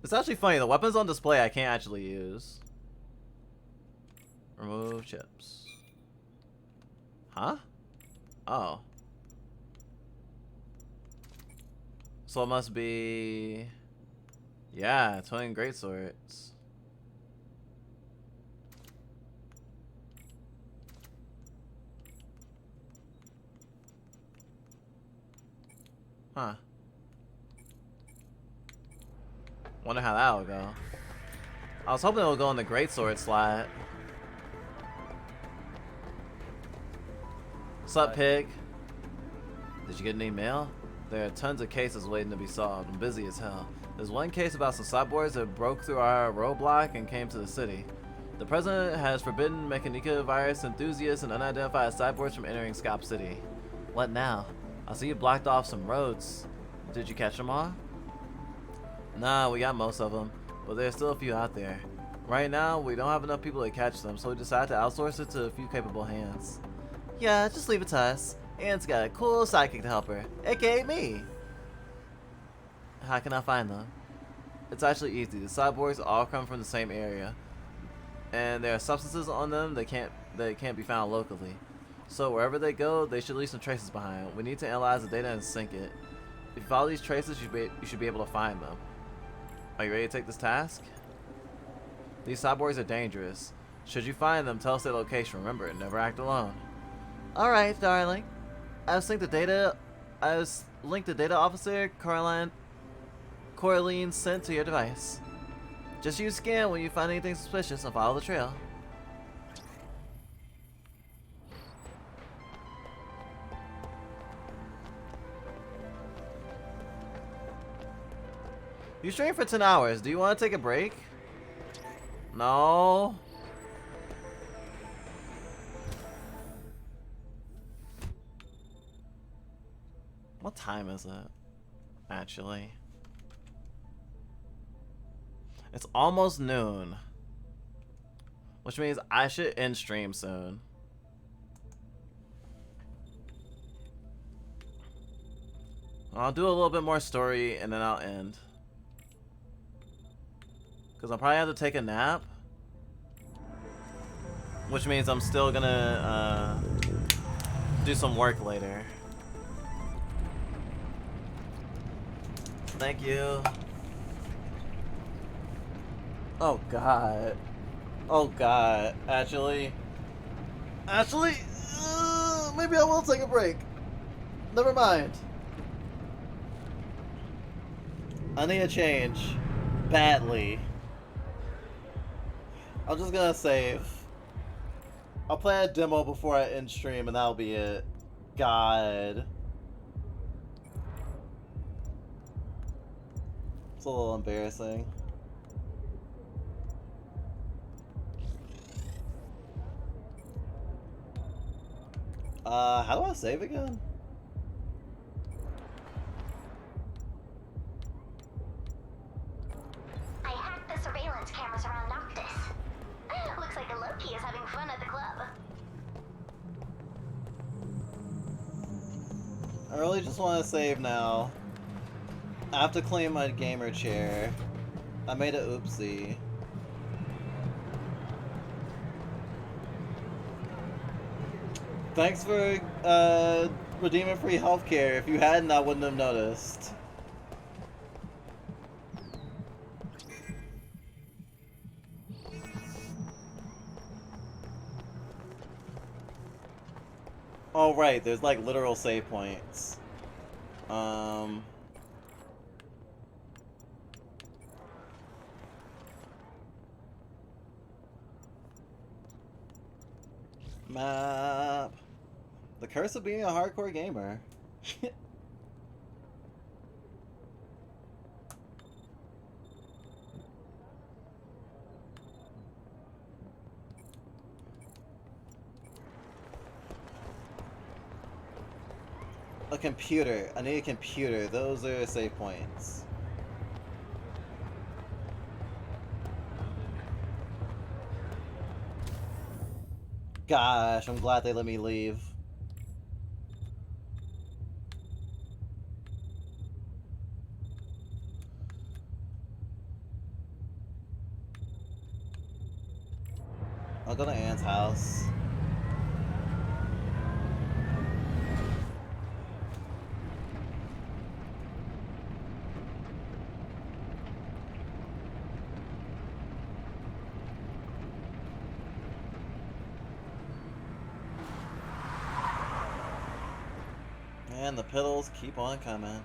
It's actually funny, the weapons on display I can't actually use. Remove chips. Huh? Oh. So it must be... Yeah, Twin Greatswords. Huh. Wonder how that would go. I was hoping it would go in the Greatsword slot. Sup, pig? Did you get any mail? There are tons of cases waiting to be solved. I'm busy as hell. There's one case about some cyborgs that broke through our roadblock and came to the city. The president has forbidden Mechanica virus enthusiasts and unidentified cyborgs from entering Scop City. What now? I see you blocked off some roads. Did you catch them all? Nah, we got most of them, but there's still a few out there. Right now, we don't have enough people to catch them, so we decided to outsource it to a few capable hands. Yeah, just leave it to us. Anne's got a cool sidekick to help her, aka me. How can I find them? It's actually easy. The cyborgs all come from the same area, and there are substances on them that can't be found locally. So wherever they go, they should leave some traces behind. We need to analyze the data and sync it. If you follow these traces, you should be able to find them. Are you ready to take this task? These cyborgs are dangerous. Should you find them, tell us their location. Remember, never act alone. Alright, darling. I've linked the data officer Coraline sent to your device. Just use scan when you find anything suspicious and follow the trail. You stream for 10 hours. Do you want to take a break? No. What time is it? Actually. It's almost noon. Which means I should end stream soon. I'll do a little bit more story and then I'll end. Because I'll probably have to take a nap. Which means I'm still gonna do some work later. Thank you. Oh god. Oh god. Actually, maybe I will take a break. Never mind. I need a change. Badly. I'm just gonna save. I'll play a demo before I end stream and that'll be it. God. It's a little embarrassing. How do I save again? I hacked the surveillance cameras around Noctis. Looks like Loki is having fun at the club. I really just want to save now. I have to clean my gamer chair. I made an oopsie. Thanks for redeeming free healthcare. If you hadn't, I wouldn't have noticed. Oh right, there's like literal save points. Map. The curse of being a hardcore gamer. A computer. I need a computer. Those are save points. Gosh, I'm glad they let me leave. I'll go to Anne's house. And the pillows keep on coming.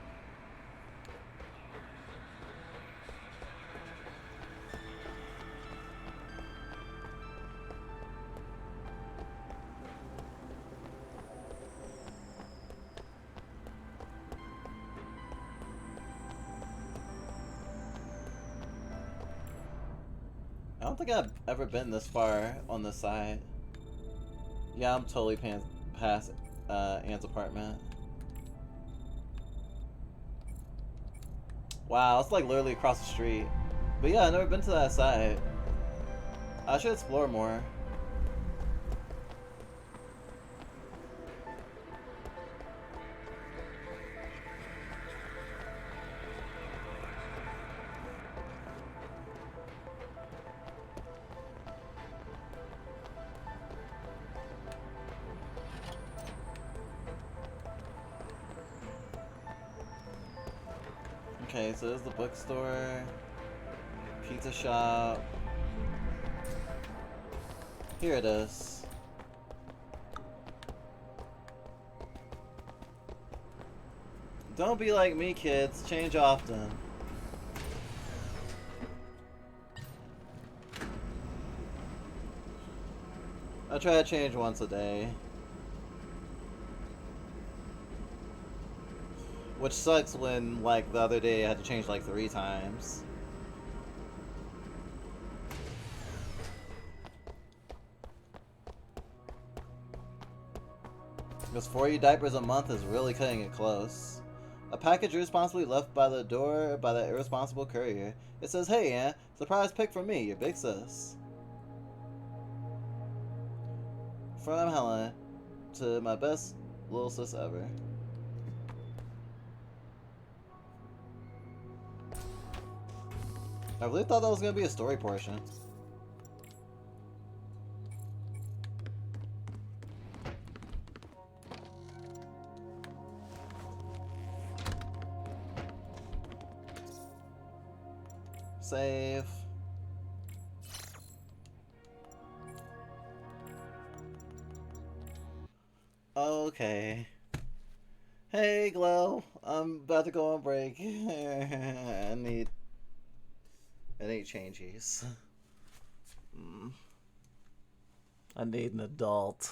I don't think I've ever been this far on this side. Yeah, I'm totally past Anne's apartment. Wow, it's like literally across the street. But yeah, I've never been to that side. I should explore more. Okay, so there's the bookstore, pizza shop. Here it is. Don't be like me, kids. Change often. I try to change once a day. Which sucks when, like, the other day I had to change like 3 times. Because 40 diapers a month is really cutting it close. A package irresponsibly left by the door by that irresponsible courier. It says, "Hey, Ann, surprise pick from me, your big sis." From Helen to my best little sis ever. I really thought that was gonna be a story portion. Save. Okay. Hey, Glow. I'm about to go on break. I need changes. I need an adult.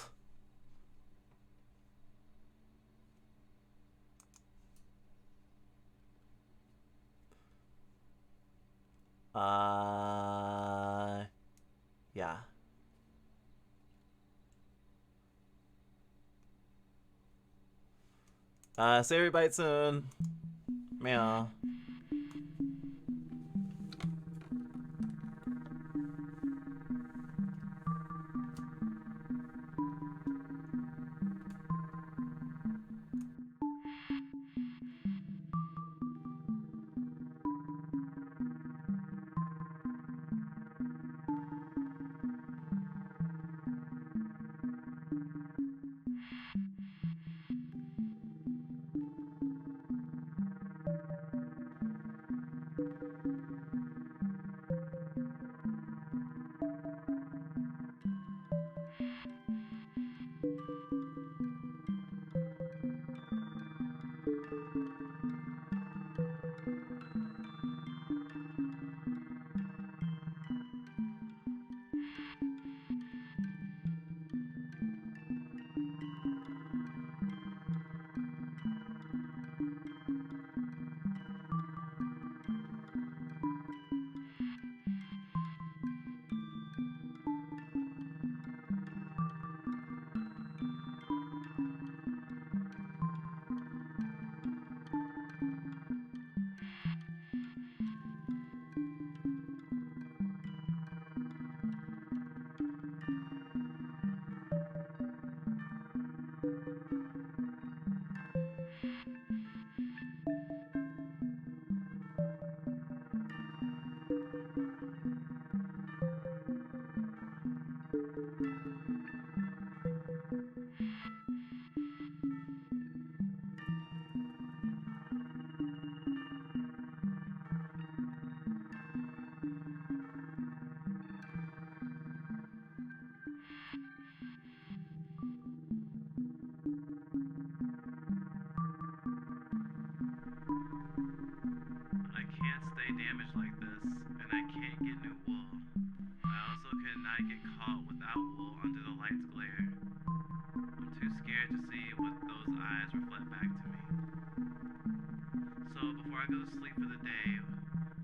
Yeah. See everybody soon. Meow. I can't stay damaged like this, and I can't get new wool. I also cannot get caught without wool under the light's glare. I'm too scared to see what those eyes reflect back to me. So before I go to sleep for the day,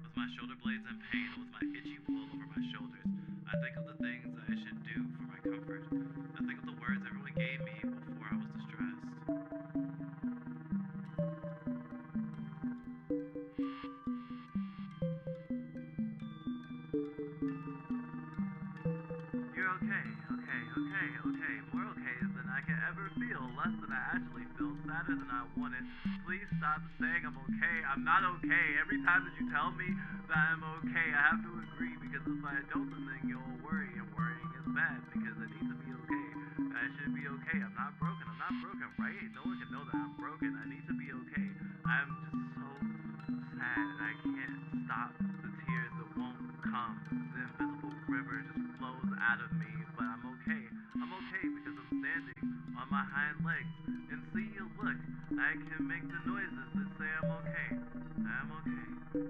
with my shoulder blades in pain and with my itchy wool over my shoulders, I think of the things I should do for my comfort. I think of the words everyone gave me before I was distressed. You're okay. More okay than I can ever feel. Less than I actually feel. Sadder than I wanted. Please stop saying I'm okay. I'm not okay. Every time that you tell me that I'm okay, I have to agree because if I don't, then you'll worry. And worrying is bad because I need to be okay. I should be okay. I'm not broken, right? No one can know that I'm broken. I need to be okay. I'm just so sad and I can't stop the tears that won't come. The invisible river just flows out of me, but I'm okay. I'm okay because I'm standing on my hind legs. And see, look, I can make the noises that say I'm okay. I'm okay.